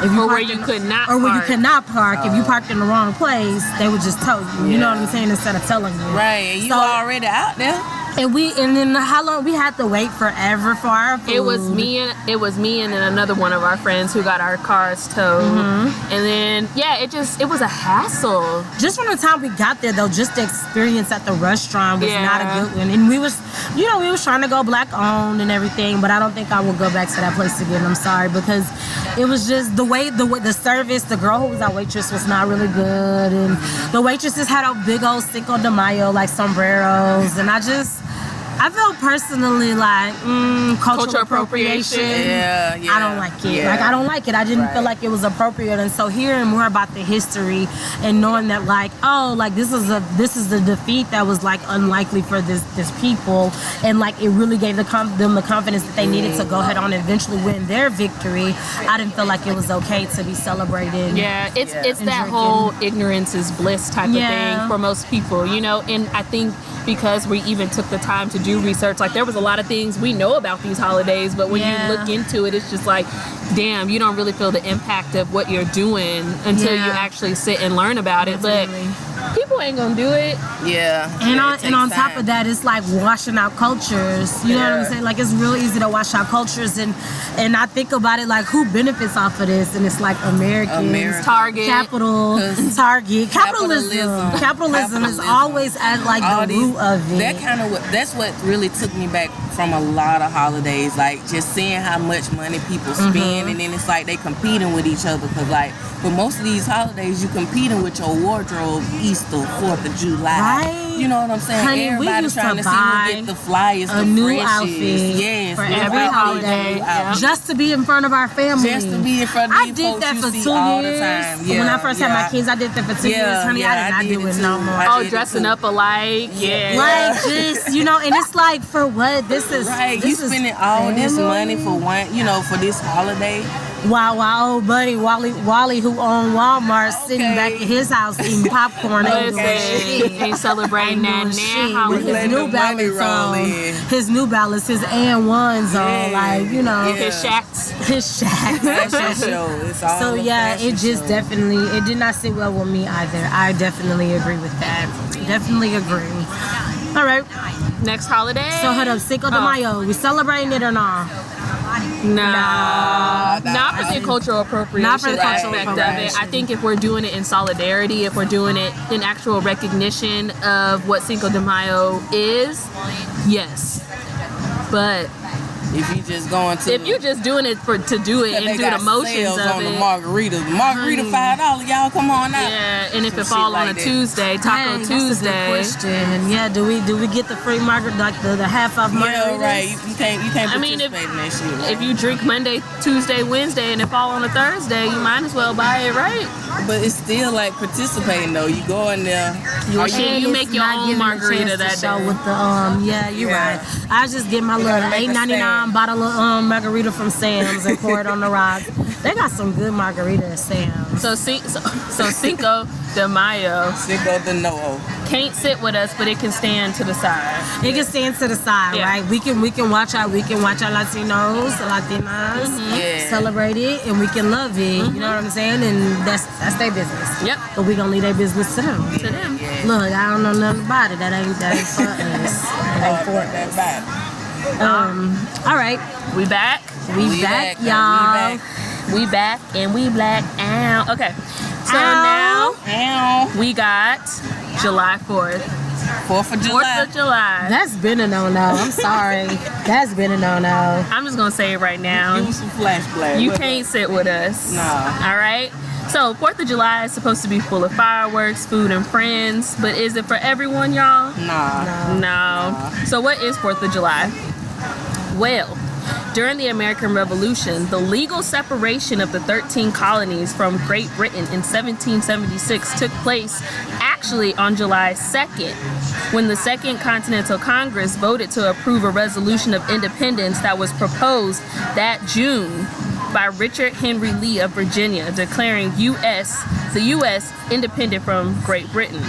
If you Or where parked you in- could not Or where you park. could not park. If you parked in the wrong place, they would just tell you. You know what I'm saying? Instead of telling you. Right, and you So- already out there? And then how long we had to wait forever for our food. It was me and then another one of our friends who got our cars towed. And then it was a hassle. Just from the time we got there though, just the experience at the restaurant was not a good one. And we was trying to go black owned and everything, but I don't think I will go back to that place again. I'm sorry, because it was just the way the service, the girl who was our waitress was not really good, and the waitresses had a big old Cinco de Mayo like sombreros, and I felt personally like cultural appropriation. Yeah. I don't like it. Yeah. Like, I don't like it. I didn't feel like it was appropriate. And so hearing more about the history and knowing that like, this is the defeat that was like unlikely for this people, and like it really gave them the confidence that they needed to go ahead on and eventually win their victory. I didn't feel like it was okay to be celebrated. Yeah, it's that drinking. whole ignorance is bliss type of Yeah. thing for most people, and I think because we even took the time to do research, like there was a lot of things we know about these holidays, but when you look into it, it's just like, damn, you don't really feel the impact of what you're doing until you actually sit and learn about it. Definitely. But people ain't gonna do it. Yeah. And on top of that, it's like washing out cultures. You know what I'm saying? Like, it's real easy to wash out cultures, and I think about it like, who benefits off of this? And it's like Americans, Target, Target, capitalism is always at like the root of it. That's what really took me back from a lot of holidays, like just seeing how much money people spend, and then it's like they competing with each other, because like for most of these holidays you competing with your wardrobe. Easter, 4th of July, right? You know what I'm saying? Honey, everybody trying to see who get the flyers, a the new freshest. outfit yes, for every holiday, just to be in front of our family. Just to be in front of I these did folks that you for see 2 all years. the time. Yeah, When I first had my kids, I did that for 2 years, honey. I did not do it no more. Oh, dressing up alike, like just and it's like, for what? This is right. This You spending all this money for one, for this holiday. Wow, old buddy Wally, who owned Walmart, sitting back at his house eating popcorn. He's celebrating that now with his New Balance on, his New Balance, his and1s on, like his Shacks. Fashion show. It's all so it just definitely, it did not sit well with me either. I definitely agree with that. Definitely agree. All right. Next holiday. So hold up, Cinco de Mayo. We celebrating it or not? No, not for the cultural appropriation Not for the cultural aspect of appropriation. it. I think if we're doing it in solidarity, if we're doing it in actual recognition of what Cinco de Mayo is, yes. But if you just going to, if you're just doing it to do it and do the motions of on it, the margarita $5, y'all come on out. Yeah, and if it fall on a Tuesday, Taco Tuesday. That's a good question. Yeah, do we get the free margarita, like the half off margaritas? Yeah, right. You can't participate in that shit. Right? If you drink Monday, Tuesday, Wednesday, and it fall on a Thursday, you might as well buy it, right? But it's still like participating though. You go in there. You make your own margarita that day. With the you're right. I just get my little $8.99 bottle of margarita from Sam's and pour it on the rocks. They got some good margarita at Sam's. So Cinco de Mayo. Cinco de Mayo. Can't sit with us, but it can stand to the side. It can stand to the side, right? We can watch our Latinos, Latinas celebrate it, and we can love it. You know what I'm saying? And that's their business. Yep. But we gonna leave their business to them. To them. Yeah. Look, I don't know nothing about it. That ain't for us. That ain't for us. All right. We back. We back, y'all. We back and we black out. Okay. So now we got July 4th. 4th of July. 4th of July. That's been a no-no. I'm sorry. That's been a no-no. I'm just going to say it right now. Give me some FlashBlacks. You can't sit with us. No. All right? So 4th of July is supposed to be full of fireworks, food, and friends. But is it for everyone, y'all? No. So what is 4th of July? Well, during the American Revolution, the legal separation of the 13 colonies from Great Britain in 1776 took place actually on July 2nd, when the Second Continental Congress voted to approve a resolution of independence that was proposed that June by Richard Henry Lee of Virginia, declaring the U.S. independent from Great Britain.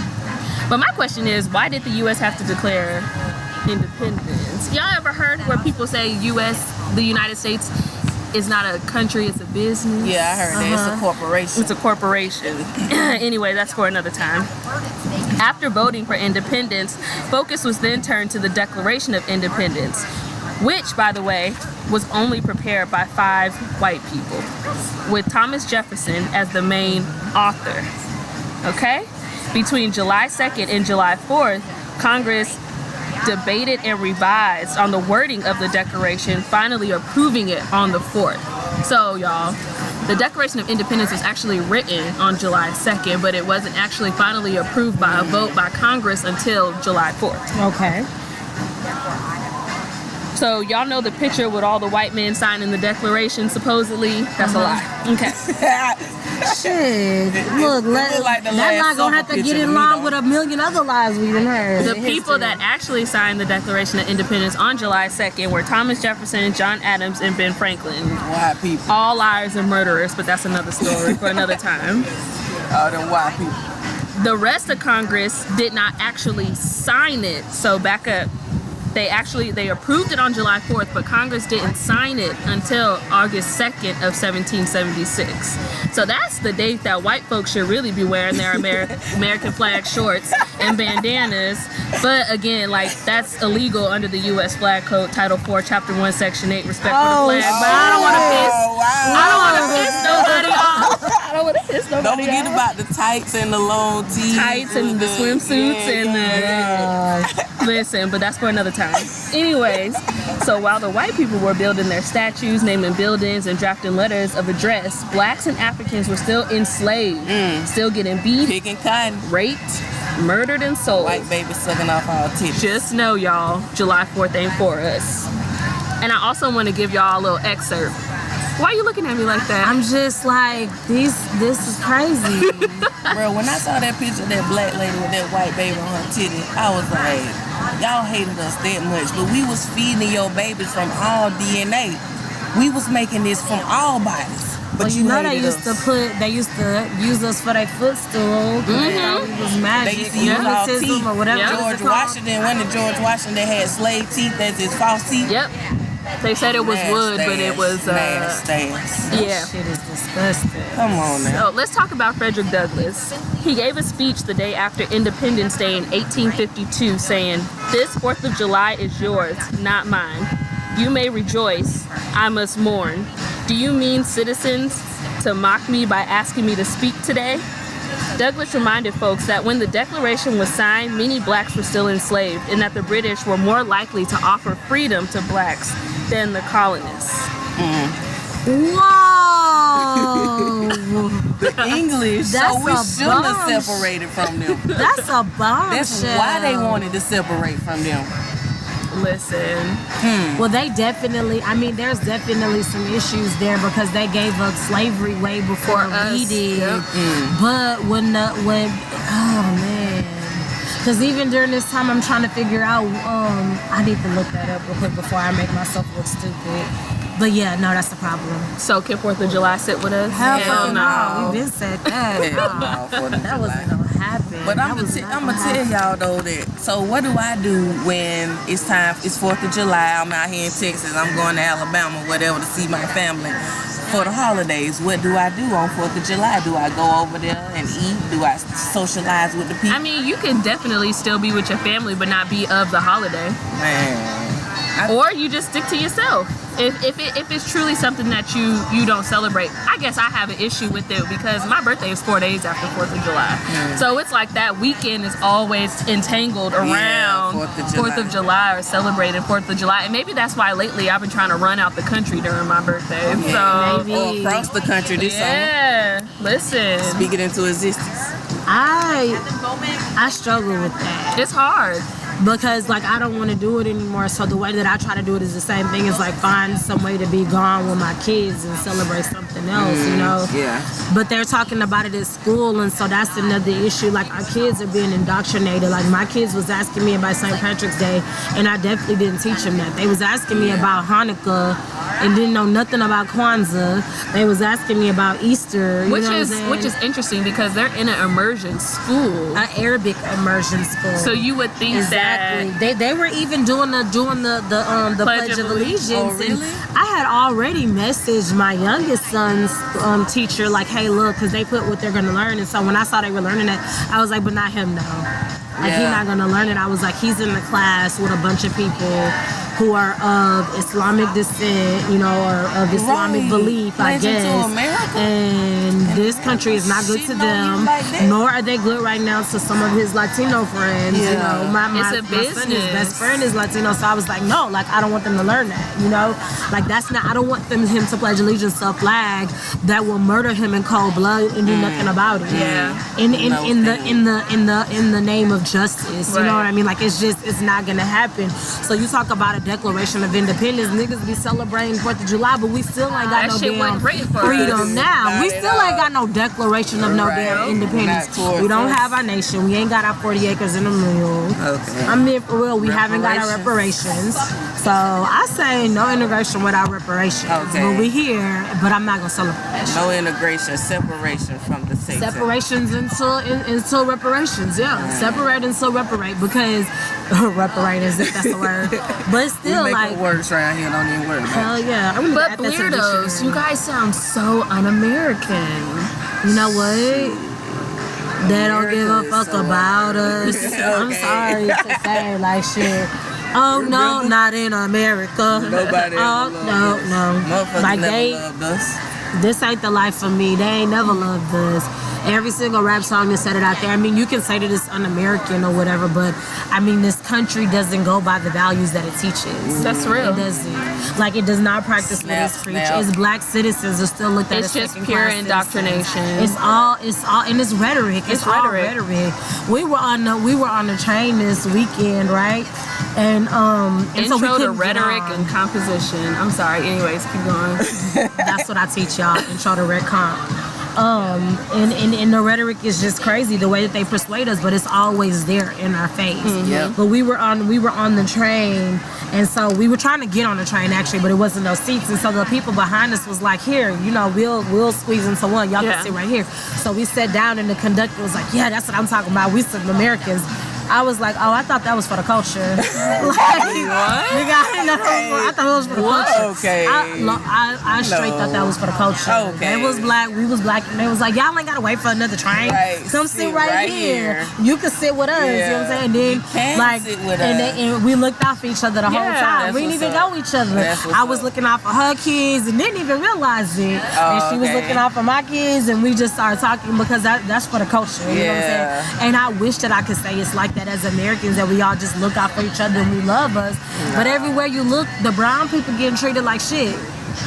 But my question is, why did the U.S. have to declare independence? Y'all ever heard where people say the United States is not a country, it's a business? Yeah, I heard that. It's a corporation. It's a corporation. Anyway, that's for another time. After voting for independence, focus was then turned to the Declaration of Independence, which, by the way, was only prepared by 5 white people, with Thomas Jefferson as the main author. Okay? Between July 2nd and July 4th, Congress debated and revised on the wording of the Declaration, finally approving it on the 4th. So, y'all, the Declaration of Independence was actually written on July 2nd, but it wasn't actually finally approved by a vote by Congress until July 4th. Okay. So, y'all know the picture with all the white men signing the Declaration, supposedly? That's a lie. Okay. Shit. Look, like that lie gonna have to get in line with a million other lies we done heard. The people that actually signed the Declaration of Independence on July 2nd were Thomas Jefferson, John Adams, and Ben Franklin. White people. All liars and murderers, but that's another story for another time. All them white people. The rest of Congress did not actually sign it. So back up. They approved it on July 4th, but Congress didn't sign it until August 2nd of 1776. So that's the date that white folks should really be wearing their American flag shorts and bandanas. But again, like, that's illegal under the U.S. Flag Code, Title 4, Chapter 1, Section 8, respect for the flag. But I don't want to piss nobody off. I don't want to piss nobody off. Don't forget about the tights and the long tees. Tights and the swimsuits and the... Listen, but that's for another time. Anyways, so while the white people were building their statues, naming buildings, and drafting letters of address, blacks and Africans were still enslaved, still getting beat, picking cotton, raped, murdered, and sold. White baby sucking off our titties. Just know, y'all, July 4th ain't for us. And I also want to give y'all a little excerpt. Why are you looking at me like that? I'm just like, this is crazy. Bro, when I saw that picture of that black lady with that white baby on her titty, I was like, y'all hated us that much, but we was feeding your babies from all DNA. We was making this from all bodies. But well, you know they used to use us for their footstool. It was magic. They used to use our teeth. Or whatever. George Washington, one of George Washington that had slave teeth as his false teeth. Yep. They said it was wood, but it was yeah. Shit is disgusting. Come on now. So let's talk about Frederick Douglass. He gave a speech the day after Independence Day in 1852 saying, "This 4th of July is yours, not mine. You may rejoice, I must mourn. Do you mean, citizens, to mock me by asking me to speak today?" Douglass reminded folks that when the Declaration was signed, many blacks were still enslaved, and that the British were more likely to offer freedom to blacks than the colonists. Whoa! The English, That's so we shouldn't have separated from them. That's a bombshell. That's why they wanted to separate from them. Listen. Well, they definitely, I mean, there's definitely some issues there because they gave up slavery way before we did. Yep. But oh man. Because even during this time, I'm trying to figure out, I need to look that up real quick before I make myself look stupid. But yeah, no, that's the problem. So can 4th of July sit with us? Hell no. We been said that. That wasn't going to happen. But I'm going to tell y'all though that, so what do I do when it's 4th of July, I'm out here in Texas, I'm going to Alabama, whatever, to see my family for the holidays? What do I do on 4th of July? Do I go over there and eat? Do I socialize with the people? I mean, you can definitely still be with your family, but not be of the holiday. Man. Or you just stick to yourself. If it's truly something that you don't celebrate. I guess I have an issue with it because my birthday is 4 days after 4th of July. So it's like that weekend is always entangled around 4th of July or celebrating 4th of July. And maybe that's why lately I've been trying to run out the country during my birthday. So maybe. Or across the country this summer. Yeah, listen. Speak it into existence. I struggle with that. It's hard. Because like I don't want to do it anymore, so the way that I try to do it is the same thing as like find some way to be gone with my kids and celebrate something else, you know? Yeah. But they're talking about it at school, and so that's another issue. Like our kids are being indoctrinated. Like my kids was asking me about St. Patrick's Day, and I definitely didn't teach them that. They was asking me about Hanukkah and didn't know nothing about Kwanzaa. They was asking me about Easter, which is interesting because they're in an immersion school, an Arabic immersion school. So you would think that they were even doing the Pledge of Allegiance. Oh, really? And I had already messaged my youngest son's teacher, like, hey, look, because they put what they're going to learn. And so when I saw they were learning that, I was like, but not him, though. Like, he's not going to learn it. I was like, he's in the class with a bunch of people who are of Islamic descent, you know, or of Islamic belief, I guess. And this country is not good to them, nor are they good right now to some of his Latino friends. You know, my son's best friend is Latino, so I was like, no, like I don't want them to learn that. You know, like that's not. I don't want him to pledge allegiance to a flag that will murder him in cold blood and do nothing about it. Yeah. In the name of justice. You know what I mean? Like it's not gonna happen. So you talk about a Declaration of Independence, niggas be celebrating 4th of July, but we still ain't got no damn freedom now. We still ain't got no Declaration of no damn independence. We don't have our nation. We ain't got our 40 acres and a mule. Okay. I mean, for real, we haven't got our reparations. So I say no integration without reparations. Okay. But we here, but I'm not gonna celebrate that shit. No integration, separation from the state. Separations until reparations. Yeah, separate until reparate because reparate is if that's the word. But still, we make like it worse around here. Don't even worry about it. hell yeah. I'm gonna But add that to the weirdos, dictionary. you guys sound so un-American. You know what? They don't give a America is fuck so about us. I'm Okay. sorry to say, like shit. Oh no, not in America. Nobody ever Oh loved us. no. Motherfuckers Like never loved us. this ain't the life for me. They ain't never loved us. Every single rap song that said it out there. I mean, you can say that it's un-American or whatever, but I mean, this country doesn't go by the values that it teaches. That's real. It doesn't. Like, it does not practice what it's preached. Snap. It's black citizens are still looked at It's as just second pure class citizens. indoctrination. It's all, and it's rhetoric. It's all rhetoric. rhetoric. We were on the train this weekend, right? And so we Intro to couldn't get rhetoric on. and composition. I'm sorry. Anyways, keep going. That's what I teach y'all. Intro to rhet comp. And the rhetoric is just crazy the way that they persuade us, but it's always there in our face. Yep. But we were on the train, and so we were trying to get on the train actually, but it wasn't no seats, and so the people behind us was like, here, you know, we'll squeeze into one. Y'all Yeah. can sit right here. So we sat down, and the conductor was like, yeah, that's what I'm talking about. We some Americans. I was like, oh, I thought that was for the culture. Like, nigga, I didn't know I thought it was for the culture. Okay. I straight thought that was for the culture. Okay. They was black, we was black, and they was like, y'all ain't gotta wait for another train. Right. Come sit right here. You can sit with us. You know what I'm Yeah. saying? And then, You can like, sit with and, us. and we looked out for each other the whole Yeah, time. that's We didn't what's even up. know each other. That's what's I was up. looking out for her kids and didn't even realize it. And she was okay. looking out for my kids, and we just started talking because that's for the culture. You know what I'm Yeah. saying? And I wish that I could say it's like that as Americans, that we all just look out for each other and we love us. But everywhere you look, the brown people getting treated like shit.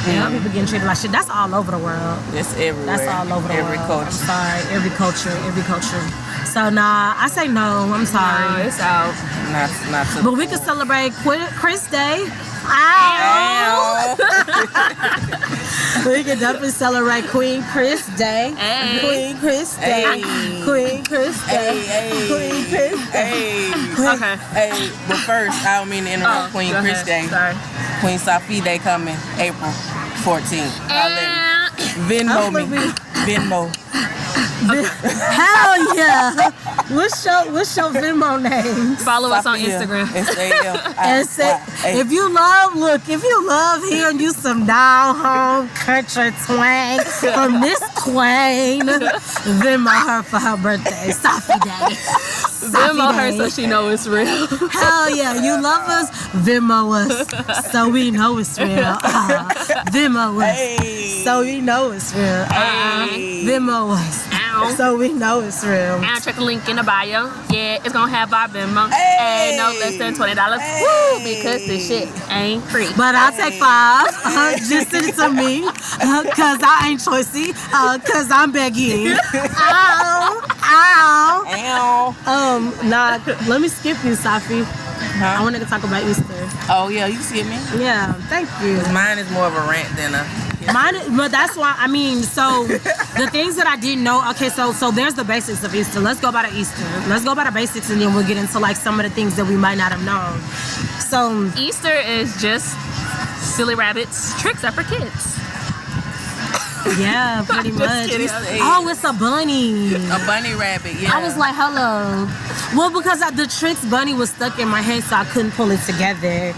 The young people getting treated like shit. That's all over the world. It's everywhere. That's all over the Every world. culture. I'm sorry. Every culture. So nah, I say no. I'm sorry. No, it's out. Not to But we can celebrate Chris Day. Ow. Ow. We can definitely celebrate Queen Chris Day. Hey. Queen Chris Day. Hey. Queen Chris Day. Hey, Queen Chris Day. Hey. Okay. Hey, but first, I don't mean to interrupt Queen go Chris ahead. Day. Sorry. Queen Safi Day coming April 14th. And Venmo me. Venmo. Hell yeah! What's your Venmo name? follow us on Safia. Instagram. And say, if you love hearing you some down home country twang from Miss Queen, Venmo her for her birthday, Safi Day. Venmo her Day. so she know it's real. Hell yeah, you love us, Venmo us, so we know it's real. Venmo us, Hey. so we know it's real. Hey. Venmo us, Ow. so we know it's real. And check the link in the bio. Yeah, it's gonna have our Venmo. Hey. And no less than $20. Hey. Woo! Because this shit ain't free. But I'll take 5. Just send it to me. Cause I ain't choicey. Cause I'm begging. Ow. Ow. Ow. Nah, let me skip you, Safi. I Huh? want to talk about Easter. Oh, yeah, you can see me. Yeah, thank you. Mine is more of a rant than a... Mine, but that's why, I mean, so the things that I didn't know, okay, so there's the basics of Easter. Let's go by the Easter. Let's go by the basics, and then we'll get into like some of the things that we might not have known. So, Easter is just silly rabbits. Tricks are for kids. yeah, pretty much. kidding. Oh, it's a bunny. A bunny rabbit, yeah. I was like, hello. Well, because the Tricks bunny was stuck in my head, so I couldn't pull it together.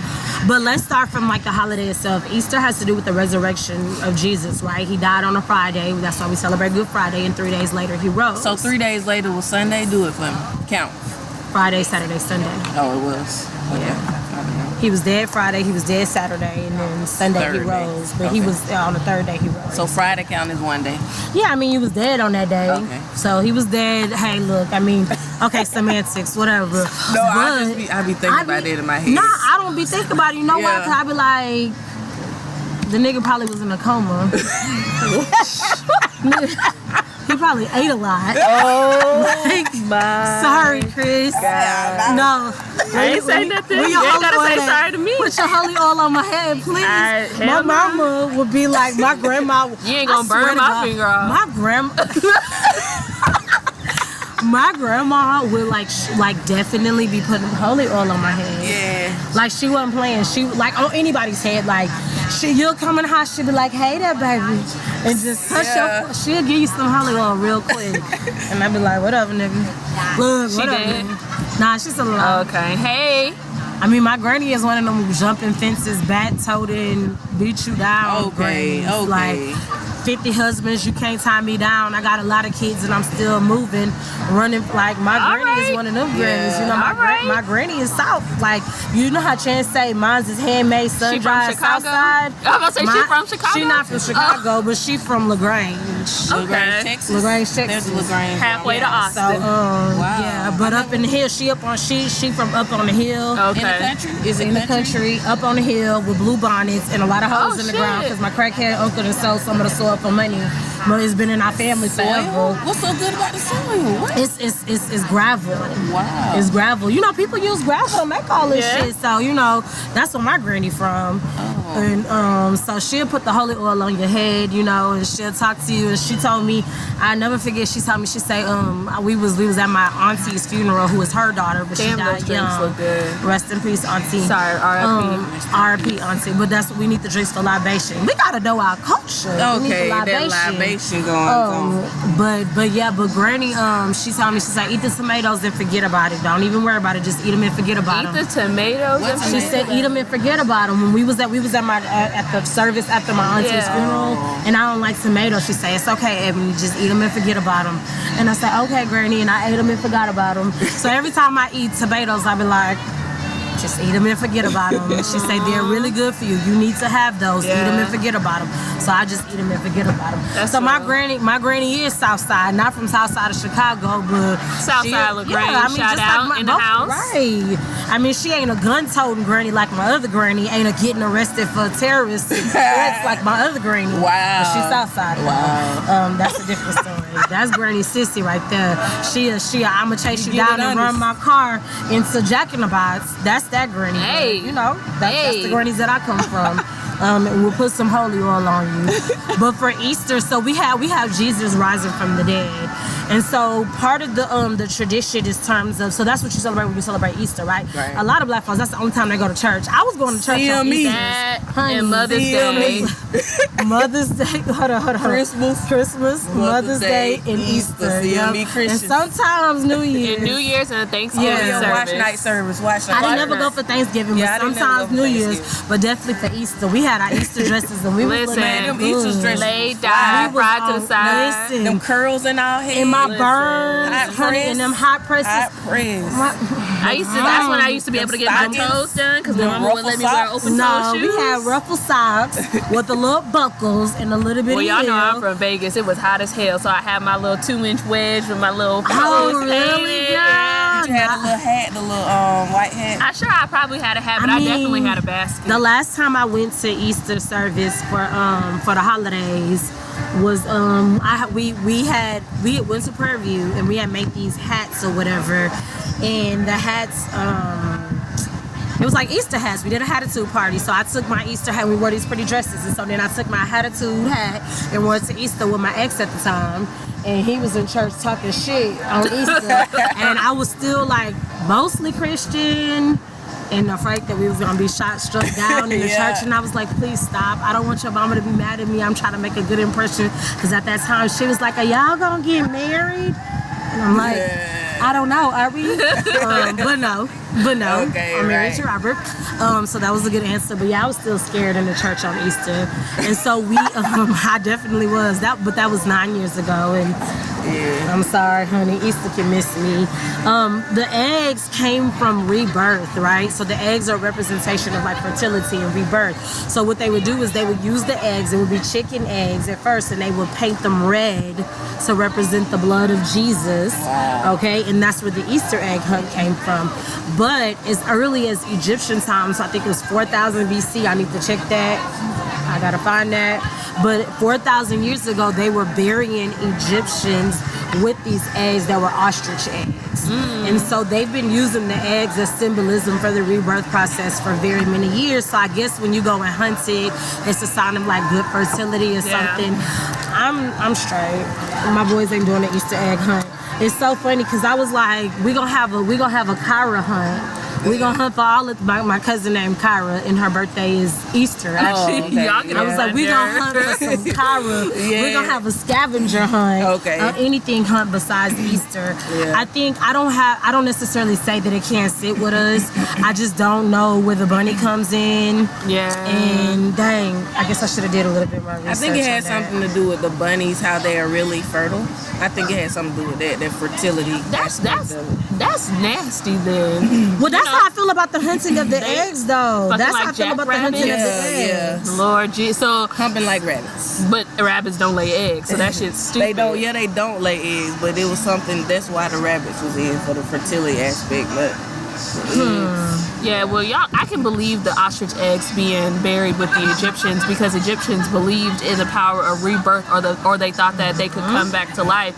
But let's start from like the holiday itself. Easter has to do with the resurrection of Jesus, right? He died on a Friday. That's why we celebrate Good Friday, and 3 days later he rose. So 3 days later was Sunday. Do it for me. Count. Friday, Saturday, Sunday. Oh, it was. Okay. He was dead Friday, he was dead Saturday, and then Sunday he Third day. rose. But he Okay. was on the 3rd day he rose. So Friday count is 1 day. Yeah, I mean, he was dead on that day. Okay. So he was dead. Hey, look, I mean, okay, semantics, whatever. No, I But be thinking about it in my head. Nah, I don't be thinking about it. You know why? Yeah. Because I be like, the nigga probably was in a coma. He probably ate a lot. Oh my. Sorry, Chris. God. No. I ain't say nothing. Where You your ain't holy gotta oil say at? sorry to me. Put your holy oil on my head, please. My hell no. mama would be like, my grandma. You ain't gonna burn my finger off. My grandma. My grandma would like definitely be putting holy oil on my head. Yeah. Like she wasn't playing. She like on anybody's head. Like You'll come in the house, she'll be like, hey there, baby. And just touch your, she'll give you some holy oil real quick. And I'll be like, whatever, nigga. Look, She whatever. did? Nigga. Nah, she's still alive. Okay. Hey. I mean, my granny is one of them jumping fences, bat-toting, beat you down. Okay, grannies. Like, 50 husbands, you can't tie me down. I got a lot of kids and I'm still moving, running. Like, my granny is one of them grannies. You know, my granny is South. Like, you know how Chance say, mine's is handmade, sun-dried, Southside. I was about to say, she from Chicago? She not from Chicago, but she from LaGrange. LaGrange, Texas. LaGrange, Texas. There's LaGrange. Halfway to Austin. So, yeah, but up in the hill, she from up on the hill. Okay. In the country? Is it In the country, up on the hill with blue bonnets and a lot of holes in the ground because my crackhead uncle done sold some of the soil for money. But it's been in our family forever. What's so good about the soil? What? It's gravel. Wow. It's gravel. You know, people use gravel to make all this Yeah. shit. So, you know, that's where my granny from. And so she'll put the holy oil on your head, you know, and she'll talk to you. And she told me, I never forget, she told me, she say, we was at my auntie's funeral, who is her daughter, but Damn, she those died drinks young. look good. Rest in peace, auntie. Sorry, R.I.P. R.I.P. auntie. But that's what we need, the drinks for libation. We gotta know our culture. We need Okay, the that libation going on. But granny, she told me, she said, eat the tomatoes and forget about it. Don't even worry about it. Just eat them and forget about Eat them. the tomatoes. She said, eat them and forget about them. When we was at the service after my auntie's funeral, and I don't like tomatoes. She said, it's okay, Ebony, just eat them and forget about them. And I said, okay, granny, and I ate them and forgot about them. So every time I eat tomatoes, I be like, just eat them and forget about them. And she said, they're really good for you. You need to have those. Eat them and forget about them. So I just eat them and forget about them. So my granny is Southside, not from Southside of Chicago, but Southside LaGrange, shout out in the house. Right. I mean, she ain't a gun-toting granny like my other granny. Ain't a getting arrested for terrorist threats like my other granny. Wow. But she's Southside. Wow. That's a different story. That's Granny Sissy right there. I'ma chase you down and run my car into Jack in the Box. That's that granny. Hey. You know, that's the grannies that I come from. And we'll put some holy oil on you. But for Easter, so we have Jesus rising from the dead. And so part of the tradition is terms of, so that's what you celebrate when you celebrate Easter, right? Right. A lot of black folks, that's the only time they go to church. I was going to church on Easter. That and Mother's Day. Mother's Day, hold on. Christmas, Mother's Day, and Easter. And sometimes New Year's. And New Year's and Thanksgiving service. Watch night service. I didn't never go for Thanksgiving, but sometimes New Year's. Thanksgiving. But definitely for Easter. We had our Easter dresses and we was looking at them Easter dresses. Laid down, fried to the side. Listen, Them curls in our head. and my burns, Hot honey, press. and them hot presses. Hot press. That's when I used to be able to get my toes done because my mama would let me wear open toe shoes. We had ruffle socks with the little buckles and a little bit Well, of y'all know I'm heel. from Vegas. It was hot as hell, so I had my little 2-inch wedge with my little Oh, post really, on girl? it. You had a little hat, the little white hat. I probably had a hat, but I definitely had a basket. The last time I went to Easter service for the holidays was we had went to Prairie View and we had made these hats or whatever, and the hats it was like Easter hats. We did a attitude party, so I took my Easter hat. We wore these pretty dresses, and so then I took my attitude hat and wore it to Easter with my ex at the time. And he was in church talking shit on Easter, and I was still like mostly Christian, and afraid that we was gonna be struck down in the church. And I was like, please stop. I don't want your mama to be mad at me. I'm trying to make a good impression, because at that time she was like, are y'all gonna get married? And I'm like, I don't know, are we? But no. Okay, I'm married right. to Robert. So that was a good answer. But yeah, I was still scared in the church on Easter. And so I definitely was. But that was 9 years ago. And I'm sorry, honey, Easter can miss me. The eggs came from rebirth, right? So the eggs are a representation of like fertility and rebirth. So what they would do is they would use the eggs. It would be chicken eggs at first, and they would paint them red to represent the blood of Jesus. Wow. Okay, and that's where the Easter egg hunt came from. But as early as Egyptian times, so I think it was 4000 BC. I need to check that. I gotta find that. But 4,000 years ago, they were burying Egyptians with these eggs that were ostrich eggs. And so they've been using the eggs as symbolism for the rebirth process for very many years. So I guess when you go and hunt it, it's a sign of like good fertility or something. I'm straight. My boys ain't doing the Easter egg hunt. It's so funny because I was like, we gonna have a Kyra hunt. We gonna hunt for all of my cousin named Kyra, and her birthday is Easter. Actually, okay. Y'all can I was like, we gonna hunt for some Kyra. Yeah. We're gonna have a scavenger hunt. Okay. Anything hunt besides Easter. Yeah. I think I don't necessarily say that it can't sit with us. I just don't know where the bunny comes in. Yeah. And dang, I guess I should have did a little bit more research. I think it had on that. something to do with the bunnies, how they are really fertile. I think it had something to do with that, their fertility. That's aspect of it. that's nasty then. Well, that's how I feel about the hunting of the eggs, though. fucking That's like how I feel about the jackrabbits? hunting of the Yeah, eggs. yeah. Lord Jesus. So, Humping like rabbits. but rabbits don't lay eggs, so that shit's stupid. They don't lay eggs, but it was something, that's why the rabbits was in, for the fertility aspect. But Yeah, well, y'all, I can believe the ostrich eggs being buried with the Egyptians because Egyptians believed in the power of rebirth, or they thought that they could come back to life.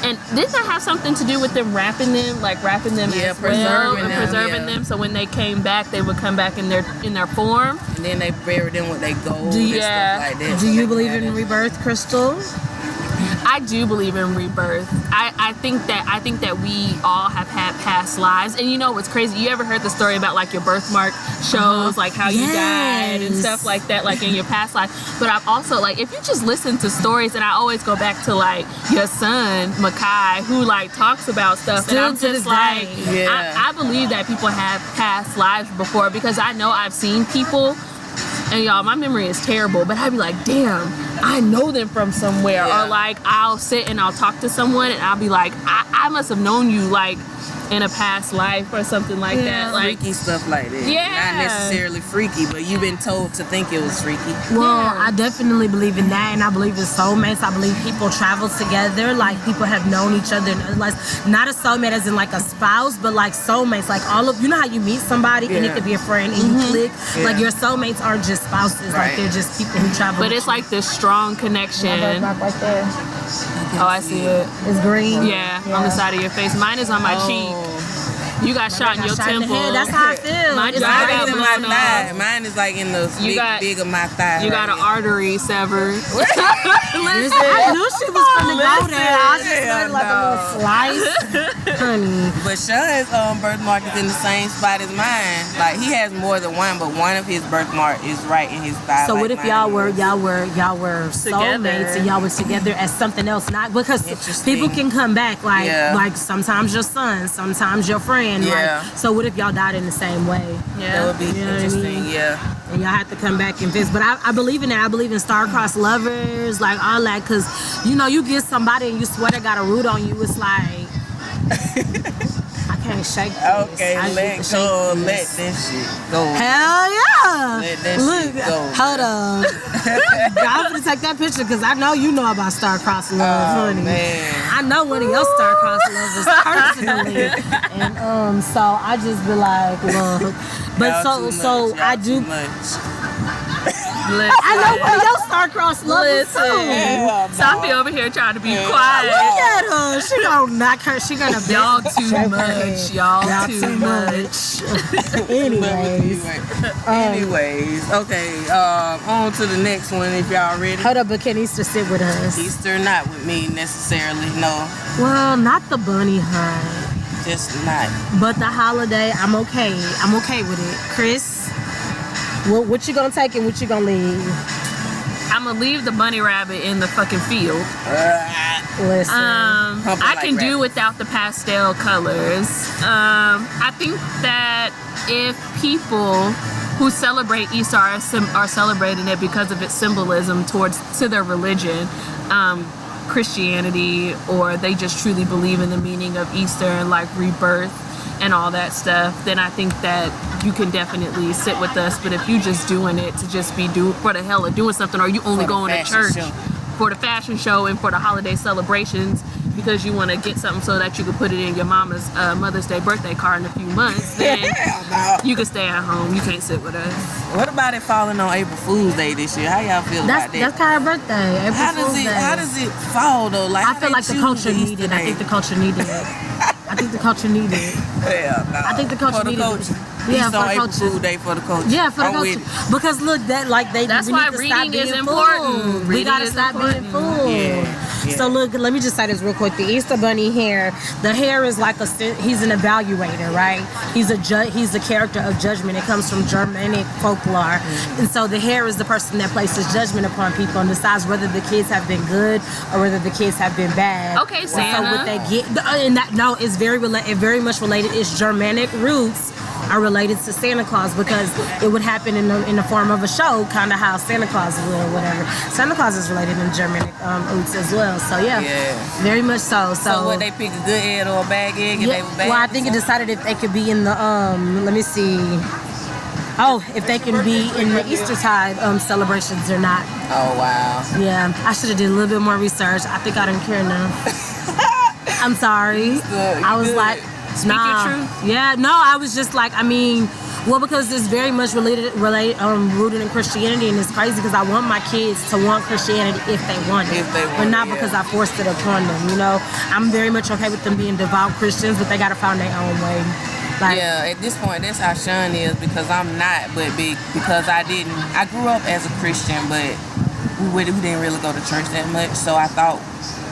And didn't that have something to do with them wrapping them as well, preserving and them, preserving yeah. them, so when they came back, they would come back in their form. and then they buried them with their gold Do and you- stuff like that. Do you believe in rebirth, Crystal? I do believe in rebirth. I think that we all have had past lives. And you know what's crazy? You ever heard the story about like your birthmark shows like how you died and Yes. stuff like that, like in your past life. But I've also like, if you just listen to stories, and I always go back to like your son Makai, who like talks about stuff, Still and I'm to this just like, day. Yeah. I believe that people have past lives before, because I know I've seen people. And y'all, my memory is terrible, but I'd be like, damn, I know them from somewhere. Yeah. Or like, I'll sit and I'll talk to someone and I'll be like, I must have known you like in a past life or something like that. Like, freaky stuff like that. Yeah. Not necessarily freaky, but you've been told to think it was freaky. Well, Yeah. I definitely believe in that, and I believe in soulmates. I believe people travel together, like people have known each other in other lives. Not a soulmate as in like a spouse, but like soulmates. Like all of, you know how you meet somebody and it Yeah. could be a friend and you click. Yeah. Like your soulmates aren't just spouses, like Right. they're just people who travel. but it's like this strong connection. right there. Oh, I see it. It's green. Yeah, on the side of your face. Mine is on my cheek. You got shot in your Shot in the temple. head. That's how I feel. Mine It's just like- got Mine is in my blown thigh. off. Mine is like in the You got- big of my thigh. You got an right artery severed. Listen, I knew she was finna go there. I just Listen, wanted like a little slice. Honey. here. But Sean's birthmark is in the same spot as mine. Like he has more than one, but one of his birthmark is right in his thigh. So like what if mine y'all were is. soulmates and y'all were together as something else? Not because Interesting. people can come back like Yeah. like sometimes your son, sometimes your friend. Yeah. Like, so what if y'all died in the same way That would be You know what I interesting. mean? Yeah. and y'all have to come back and visit? But I believe in that. I believe in star-crossed lovers, like all that, because you know you get somebody and you swear they got a root on you. It's like I can't shake this. Okay, I let get to go. shake Let this. this shit go. Hell yeah! Let that Look, shit go. hold on. I'm gonna take that picture because I know you know about star-crossed love, Oh, honey. man. I know one of your star-crossed lovers personally, and so I just be like, look. But Y'all too so much. I Y'all do. too much. I know one of your star-crossed lovers Listen. too. Yeah, Safi over here trying to be Look quiet. at her. She gonna knock her. She gonna Y'all bend- too shake her much. head. Y'all too much. Anyways, Anyways, okay. On to the next one if y'all ready. hold up, but can Easter sit with us? Easter not with me necessarily, no. Well, not the bunny hunt, Just not. but the holiday. I'm okay. I'm okay with it. Chris, what you gonna take and what you gonna leave? I'm gonna leave the bunny rabbit in the fucking field. Listen. Humping I like can do rabbits. without the pastel colors. I think that if people who celebrate Easter are celebrating it because of its symbolism to their religion, Christianity, or they just truly believe in the meaning of Easter and like rebirth and all that stuff, then I think that you can definitely sit with us. But if you just doing it to just be for the hell of doing something, or you only For the going to fashion church show. for the fashion show and for the holiday celebrations because you want to get something so that you can put it in your mama's Mother's Day birthday card in a few months, then Hell no. you can stay at home. You can't sit with us. What about it falling on April Fool's Day this year? How y'all feel that's about that? Kyra's birthday. April How Fool's does it Day. how does it fall though? Like I how feel they like the choose culture Easter needed. I Day? think the culture needed it. I think the culture needed it. Hell no. I think the culture for the needed it. culture. Yeah, Easter for on the April culture. Fool's Day for the culture. Yeah, for the I'm culture. with it. Because look, that like That's we why need to stop reading is being important. fooled. We Reading gotta is stop being important. fooled. Yeah. So look, let me just say this real quick. The Easter Bunny hair, the hair is like he's an evaluator, right? He's a character of judgment. It comes from Germanic folklore. And so the hair is the person that places judgment upon people and decides whether the kids have been good or whether the kids have been bad. Okay, Santa. So what they get, and that, no, it's very much related. Its Germanic roots are related to Santa Claus because it would happen in the form of a show, kind of how Santa Claus would or whatever. Santa Claus is related in Germanic roots as well. So yeah, very much so. So would they pick a good egg or a bad egg? Yeah, well, I think it decided if they could be in the let me see. Oh, if they can be in the Eastertide celebrations or not. Oh wow. Yeah, I should have did a little bit more research. I think I didn't care enough. I'm sorry. I was like. Speak your truth. Yeah, no, I was just like, I mean, well, because it's very much rooted in Christianity, and it's crazy because I want my kids to want Christianity if they want it, but not because I forced it upon them. You know, I'm very much okay with them being devout Christians, but they gotta find their own way. Like, yeah, at this point, that's how Sean is because I'm not, but because I grew up as a Christian, but we didn't really go to church that much, so I thought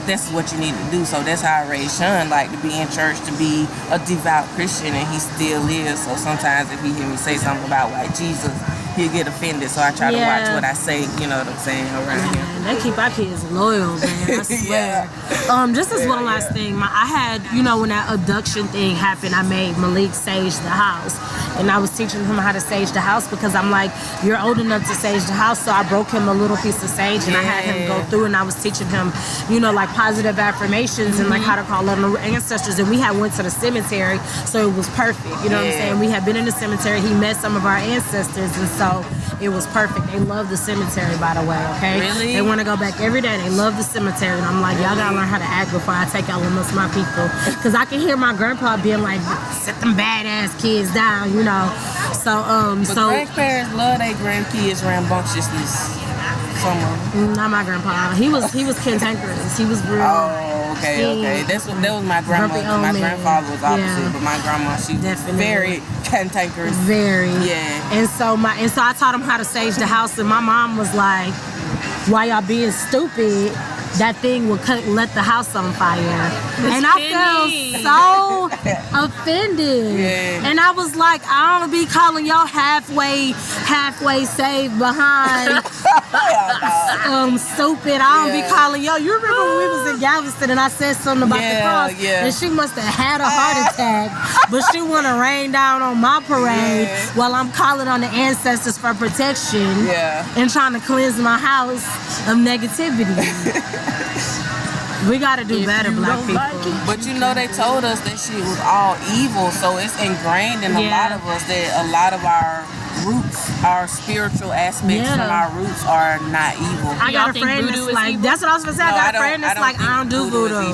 that's what you need to do. So that's how I raised Sean, like to be in church, to be a devout Christian, and he still is. So sometimes if he hear me say something about like Jesus, he'll get offended. So I try to watch what I say, you know what I'm saying, around here. They keep our kids loyal, man. I swear. Just as one last thing, I had, you know, when that abduction thing happened, I made Malik sage the house. And I was teaching him how to sage the house because I'm like, you're old enough to sage the house. So I broke him a little piece of sage and I had him go through and I was teaching him, you know, like positive affirmations and like how to call on the ancestors. And we had went to the cemetery, so it was perfect. You know what I'm saying? We had been in the cemetery. He met some of our ancestors, and so it was perfect. They love the cemetery, by the way, okay? Really? They want to go back every day. They love the cemetery. And I'm like, y'all gotta learn how to act before I take y'all amongst my people. Because I can hear my grandpa being like, sit them badass kids down, you know. So, but grandparents love their grandkids rambunctiousness. Not my grandpa. He was cantankerous. He was real. Oh, okay. That was my grandmother. My grandfather was opposite, but my grandma, she was very cantankerous. Very. Yeah. And so I taught him how to sage the house, and my mom was like, "Why y'all being stupid? That thing would let the house on fire." And I felt so offended. Yeah. And I was like, I don't be calling y'all halfway saved behind stupid. I don't be calling y'all. You remember when we was in Galveston and I said something about the cross? And she must have had a heart attack, but she want to rain down on my parade while I'm calling on the ancestors for protection and trying to cleanse my house of negativity. We gotta do better, black people. But you know, they told us that shit was all evil, so it's ingrained in a lot of us that a lot of our roots, our spiritual aspects from our roots are not evil. I got a friend that's like, that's what I was gonna say. I got a friend that's like, I don't do voodoo.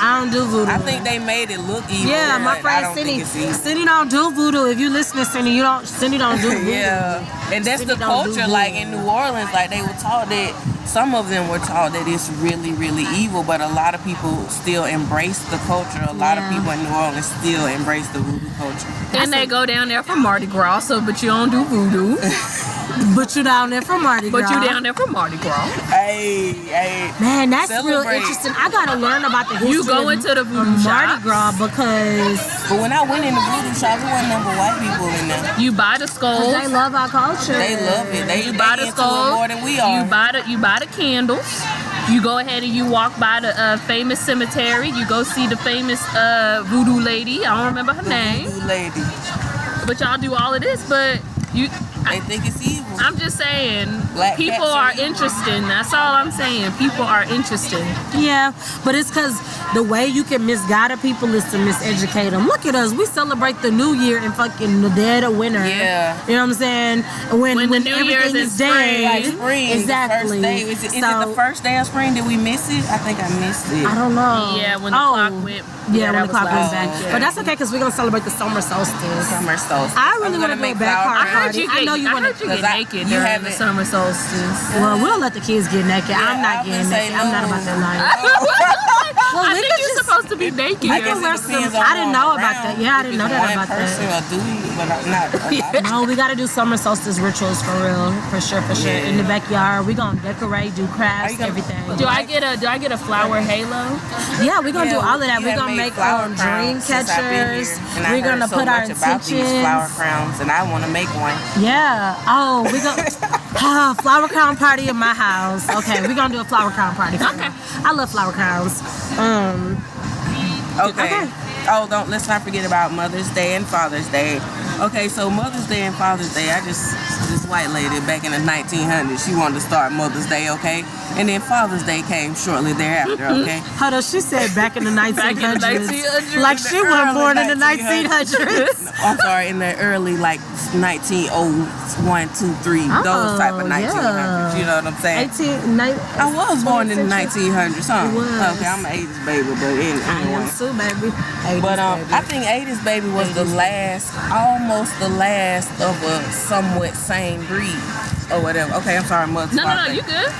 I don't do voodoo. I think they made it look evil. Yeah, my friend Cindy don't do voodoo. If you listen to Cindy, Cindy don't do voodoo. Yeah, and that's the culture. Like in New Orleans, like they were taught that. Some of them were taught that it's really, really evil, but a lot of people still embrace the culture. A lot of people in New Orleans still embrace the voodoo culture. And they go down there for Mardi Gras, but you don't do voodoo. But you down there for Mardi Gras. But you down there for Mardi Gras. Hey. Man, that's real interesting. I gotta learn about the history you go into the voodoo of Mardi Gras because... But when I went in the voodoo shop, there wasn't number white people in there. You buy the skulls. They love our culture. They love it. They buy the skulls more than we are. You buy the candles. You go ahead and you walk by the famous cemetery. You go see the famous voodoo lady. I don't remember her name. Voodoo lady. But y'all do all of this, but they think it's evil. I'm just saying, Black people are interested. That's all I'm saying. People are interested. Yeah, but it's because the way you can misguide a people is to miseducate them. Look at us. We celebrate the New Year in fucking the dead of winter. Yeah. You know what I'm saying? When the New everything Year's is dead. Like spring. Exactly. The first day. Is it the first day of spring? Did we miss it? I think I missed it. I don't know. Yeah, when the clock went. Yeah, when the clock went back. Yeah. But that's okay because we're going to celebrate the summer solstice. Summer solstice. I really want to make back I heard you I know you want to get naked during the summer solstice. Well, we'll let the kids get naked. I'm not getting naked. I'm not about that life. Well, I we think could you're just- supposed to be naked. I can wear some. I didn't know about that. Yeah, I didn't know that about that. No, we gotta do summer solstice rituals for real, for sure. In the backyard, we gonna decorate, do crafts, everything. Do I get a flower halo? Yeah, we're gonna do all of that. We're gonna make dream catchers. We're gonna put our intentions. Flower crowns, and I want to make one. Yeah. Oh, we gonna flower crown party in my house. Okay, we're gonna do a flower crown party. Okay. I love flower crowns. Okay. Oh, let's not forget about Mother's Day and Father's Day. Okay, so Mother's Day and Father's Day, this white lady back in the 1900s, she wanted to start Mother's Day, okay? And then Father's Day came shortly thereafter, okay? Hold on, she said back in the 1900s. Back in the 1900s. Like she wasn't born in the 1900s. I'm sorry, in the early, like, 1901, 2, 3, those type of 1900s, you know what I'm saying? I was born in the 1900s, huh? Okay, I'm an 80s baby, but anyway. I am too, baby. 80s But baby. I think 80s baby was almost the last of a somewhat same breed or whatever. Okay, I'm sorry, Mother's No, Day. you good.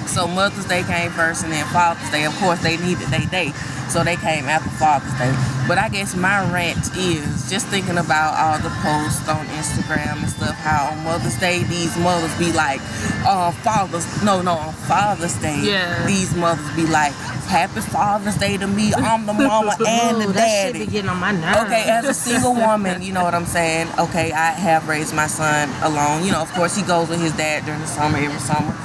So Mother's Day came first, and then Father's Day. Of course, they needed their day, so they came after Father's Day. But I guess my rant is just thinking about all the posts on Instagram and stuff. How on Mother's Day these mothers be like, on Father's Day, Yeah. these mothers be like, Happy Father's Day to me. I'm the mama and the That daddy. shit be getting on my nerves. Okay, as a single woman, you know what I'm saying? Okay, I have raised my son alone. You know, of course, he goes with his dad during the summer, every summer.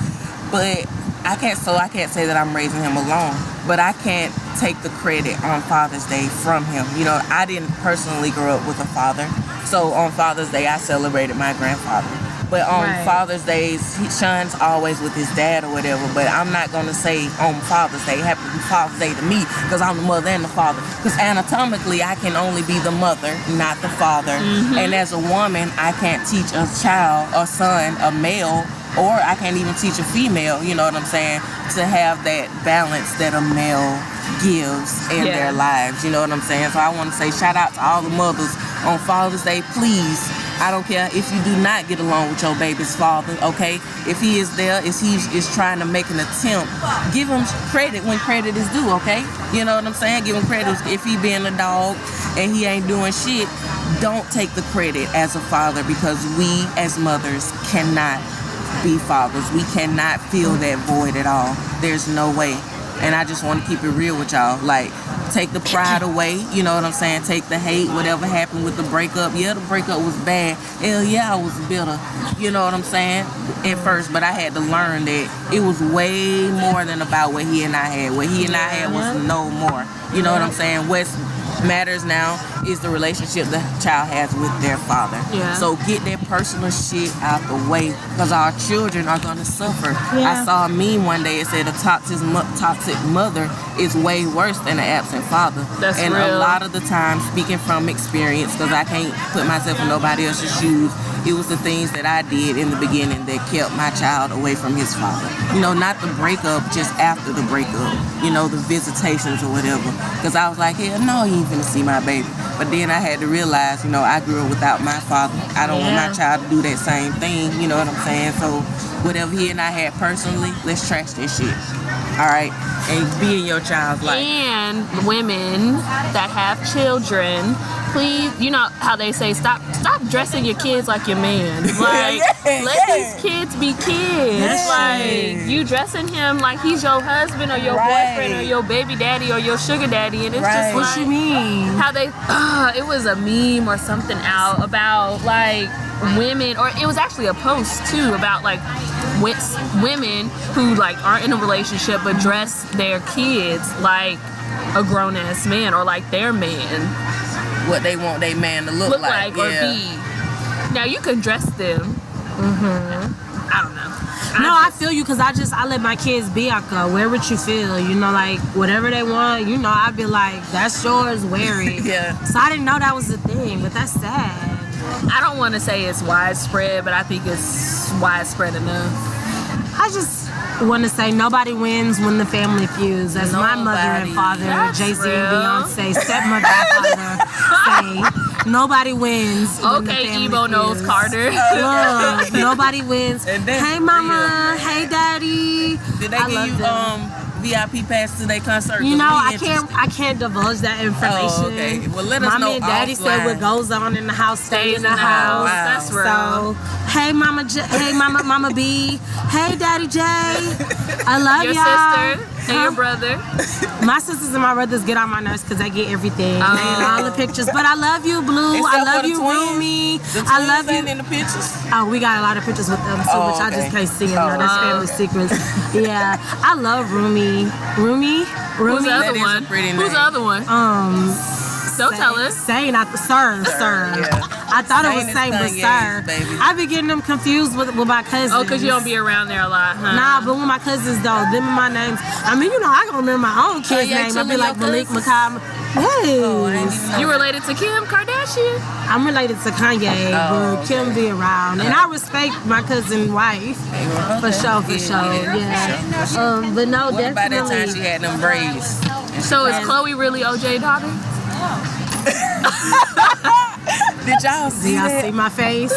But I can't say that I'm raising him alone. But I can't take the credit on Father's Day from him. You know, I didn't personally grow up with a father. So on Father's Day, I celebrated my grandfather. But on Father's Days, Sean's always with his dad or whatever. But I'm not going to say on Father's Day, Happy Father's Day to me, because I'm the mother and the father. Because anatomically, I can only be the mother, not the father. And as a woman, I can't teach a child, a son, a male, or I can't even teach a female, you know what I'm saying, to have that balance that a male gives in their lives, you know what I'm saying? So I want to say shout out to all the mothers on Father's Day. Please, I don't care if you do not get along with your baby's father, okay? If he is there, if he is trying to make an attempt, give him credit when credit is due, okay? You know what I'm saying? Give him credit. If he being a dog and he ain't doing shit, don't take the credit as a father, because we as mothers cannot be fathers. We cannot fill that void at all. There's no way. And I just want to keep it real with y'all. Like, take the pride away, you know what I'm saying? Take the hate, whatever happened with the breakup. Yeah, the breakup was bad. Hell yeah, I was bitter. You know what I'm saying? At first, but I had to learn that it was way more than about what he and I had. What he and I had was no more. You know what I'm saying? What's matters now is the relationship the child has with their father. So get that personal shit out the way, because our children are going to suffer. I saw a meme one day. It said a toxic mother is way worse than an absent father. That's and real. A lot of the time, speaking from experience, because I can't put myself in nobody else's shoes, it was the things that I did in the beginning that kept my child away from his father. You know, not the breakup, just after the breakup. You know, the visitations or whatever. Because I was like, hell no, he ain't finna see my baby. But then I had to realize, you know, I grew up without my father. I don't want my child to do that same thing. You know what I'm saying? So whatever he and I had personally, let's trash that shit. All right? And be in your child's life. And women that have children, please, you know how they say stop dressing your kids like your man. Like, let these kids be kids. Like, you dressing him like he's your husband or your boyfriend or your baby daddy or your sugar daddy, and it's just What like, you mean? how they it was a meme or something out about like women, or it was actually a post too about like women who like aren't in a relationship but dress their kids like a grown-ass man or like their man, what they want their man to look like or be. Now you can dress them. I don't know. No, I feel you, because I let my kids be. I go, wear what you feel, you know, like whatever they want, you know, I'd be like, that's yours, wear it. So I didn't know that was a thing, but that's sad. I don't want to say it's widespread, but I think it's widespread enough. I just want to say nobody wins when the family feuds. As my mother and father, Jay-Z and Beyonce, stepmother and father say, nobody wins when the family Ebo knows feuds. Carter. Look, nobody wins. Hey mama, hey daddy. Did they I give love you them. VIP pass to their concert? You 'Cause know, we I can't divulge that information. Oh, okay. Well, let us know. Mommy and Daddy said what goes on in the house stays in the house. Wow. That's real. So, hey, Mama Mama B. Hey, Daddy J. I love Your y'all. sister and your brother. My sisters and my brothers get on my nerves because they get everything. They in all the pictures. But I love you, Blue. Except I for love the you, twins. Rumi. The I love twins you. ain't in the pictures. Oh, we got a lot of pictures with them too, Oh, which I okay. just can't see them. That's family secrets. Yeah, I love Rumi. Rumi? Who's the That other is a one? pretty Who's name. the other one? Don't tell us. Say not the sir. Yeah. I thought it was Same Saint, as but Kanye's, sir. baby. I be getting them confused with my cousins. Oh, because you don't be around there a lot, huh? Nah, but with my cousins though, them and my names. I mean, you know, I can remember my own kid's yeah, name. some I'd be of like your Malik cousins? Makai. Hey, Oh, I didn't even know. You related to Kim Kardashian? I'm related to Kanye, but Kim be around, and I respect my cousin wife for sure, yeah. But no, What about that time definitely. she had them braids? So is Chloe really OJ daughter? Did y'all Do see y'all that? see my face?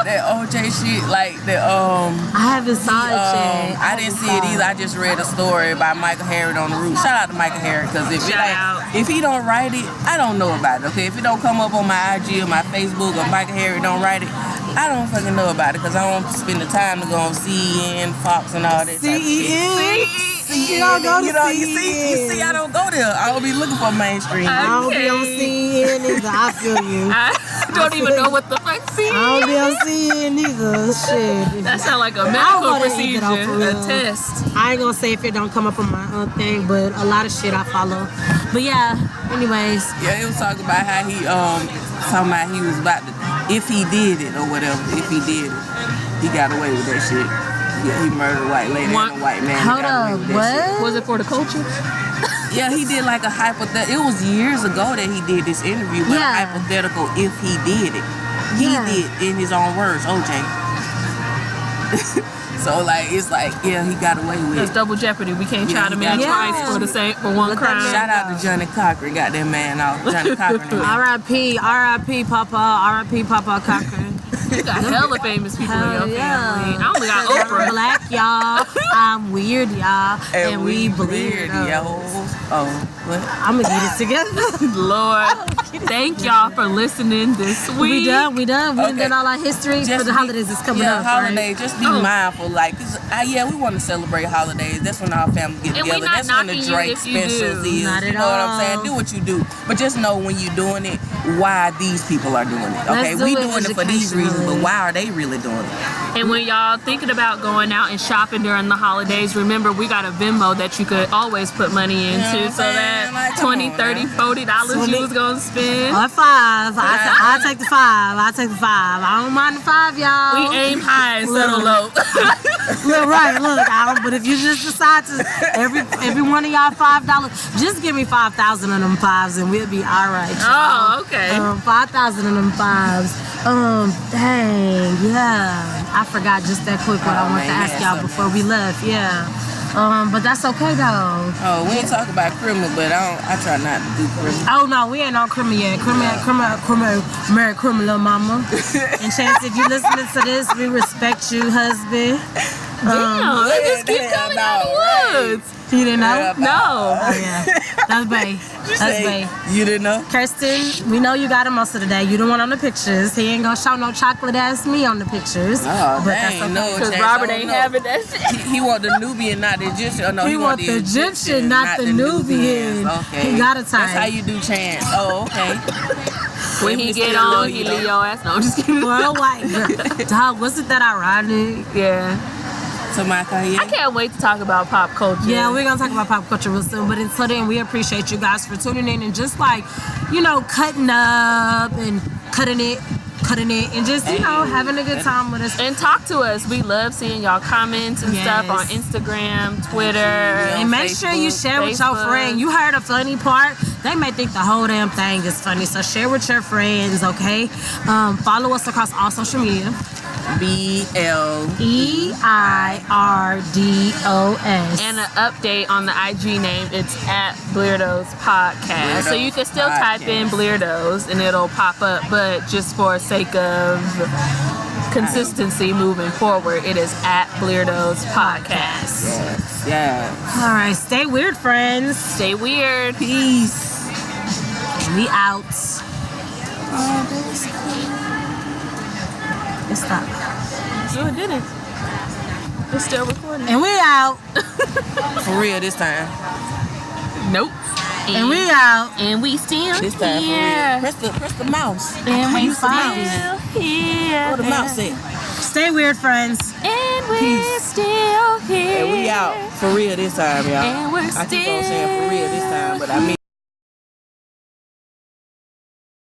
that OJ shit, like the I haven't saw it yet. I didn't see it either. I just read a story by Michael Harrod on the roof. Shout out to Michael Harrod, because Shout out. if he don't write it, I don't know about it. Okay, if it don't come up on my IG or my Facebook or Michael Harrod don't write it, I don't fucking know about it, because I don't spend the time to go on CNN, Fox, and all that type of shit. You don't go to You see, I don't go there. I don't be looking for mainstream. I don't be on Okay. CNN either. I feel you. I don't even know what the fuck I don't be on CNN either. Shit. That sounds like a I medical don't go to either, though, for procedure, a real. test. I ain't gonna say if it don't come up on my own thing, but a lot of shit I follow. But yeah, anyways. Yeah, he was talking about how he he was about to, if he did it or whatever, if he did it, he got away with that shit. Yeah, he murdered a white lady and a white man. Hold got away up, with that shit. Was it for the culture? Yeah, he did like a hypothetical. It was years ago that he did this interview, but Yeah. hypothetical if he did it. He Yeah. did, in his own words, OJ. So like, it's like, yeah, he got away with That's it. double jeopardy. We can't Yeah, try to he man got twice away. for one Let that crime. man- Shout out to Johnny Cochran, got that man off. Johnny Cochran. R.I.P. Papa Cochran. You got hella famous people in your Hell yeah. family. I only got We're Oprah. black, y'all. I'm weird, y'all. And we bleed. yo. Oh, what? I'm gonna get it together. Lord, thank y'all for listening this week. We done. We Okay. done all our history for the holidays is coming up. holidays. Right? Just be mindful. Like, 'cause, we want to celebrate holidays. That's when our family get And we together. not That's when the knocking you Drake if you specials do. is. Not You at know what I'm all. saying? Do what you do, but just know when you're doing it, why these people are doing it. Okay, Let's do we it doing it for these reasons, but educationally. why are they really doing it? And when y'all thinking about going out and shopping during the holidays, remember we got a Venmo that you could always put money into, know what I'm so saying? that Like, come $20, on $30, $40 you was gonna spend. Or $5. I'll take the $5. I'll take the $5. I don't mind the $5, y'all. We aim high and settle low. Look, right, look. But if you just decide to every one of y'all $5, just give me 5,000 of them $5s and we'll be all right. Oh, okay. 5,000 of them $5s. Dang, yeah. I forgot just that quick what I wanted to man, ask yeah, y'all before we left. Yeah. But that's okay though. Oh, we ain't talking about criminal, but I try not to do criminal. Oh no, we ain't on criminal yet. Married criminal mama. And Chance, if you listening to this, we respect you, husband. Damn, they just keep coming out of the woods. You didn't know? Yeah, No. Oh yeah. That's Bay. That's Bay. You didn't know? Kirsten, we know you got him most of the day. You the one on the pictures. He ain't gonna show no chocolate ass me on the pictures. Oh, but dang, that's okay. no, Because Chance, Robert I ain't don't know. having that shit. He want the Nubian, not the Egyptian. Oh, no, He want the Egyptian, not the Nubian. Okay. He got a type. That's how you do Chance. Oh, okay. When he get on, he leave your ass. No, I'm just kidding. Worldwide. Dog, wasn't that ironic? Yeah. So my I can't wait to talk about pop culture. Yeah, we're gonna talk about pop culture real soon. But until then, we appreciate you guys for tuning in and just like, you know, cutting up and cutting it, and just, you know, having a good time with us. And talk to us. We love seeing y'all comments and stuff on Instagram, Twitter. And make sure you share with your Facebook. friend. You heard a funny part. They may think the whole damn thing is funny. So share with your friends, okay? Follow us across all social media. EIRDOS. And an update on the IG name. It's at Bleardos Podcast. So you can still type in Bleardos and it'll pop up, but just for sake of consistency moving forward, it is at Bleardos Podcast. Yes. Yes. All right, stay weird, friends. Stay weird. Peace. We out. It stopped. No, it didn't. It's still recording. And we out. For real this time. Nope. And we out. And we still This time here. for real. Press the mouse. And we Use the mouse. still here. Where the mouse at? Stay weird, friends. And we're Peace. still here. And we out. For real this time, y'all. And we're I keep on saying for real this time, but I mean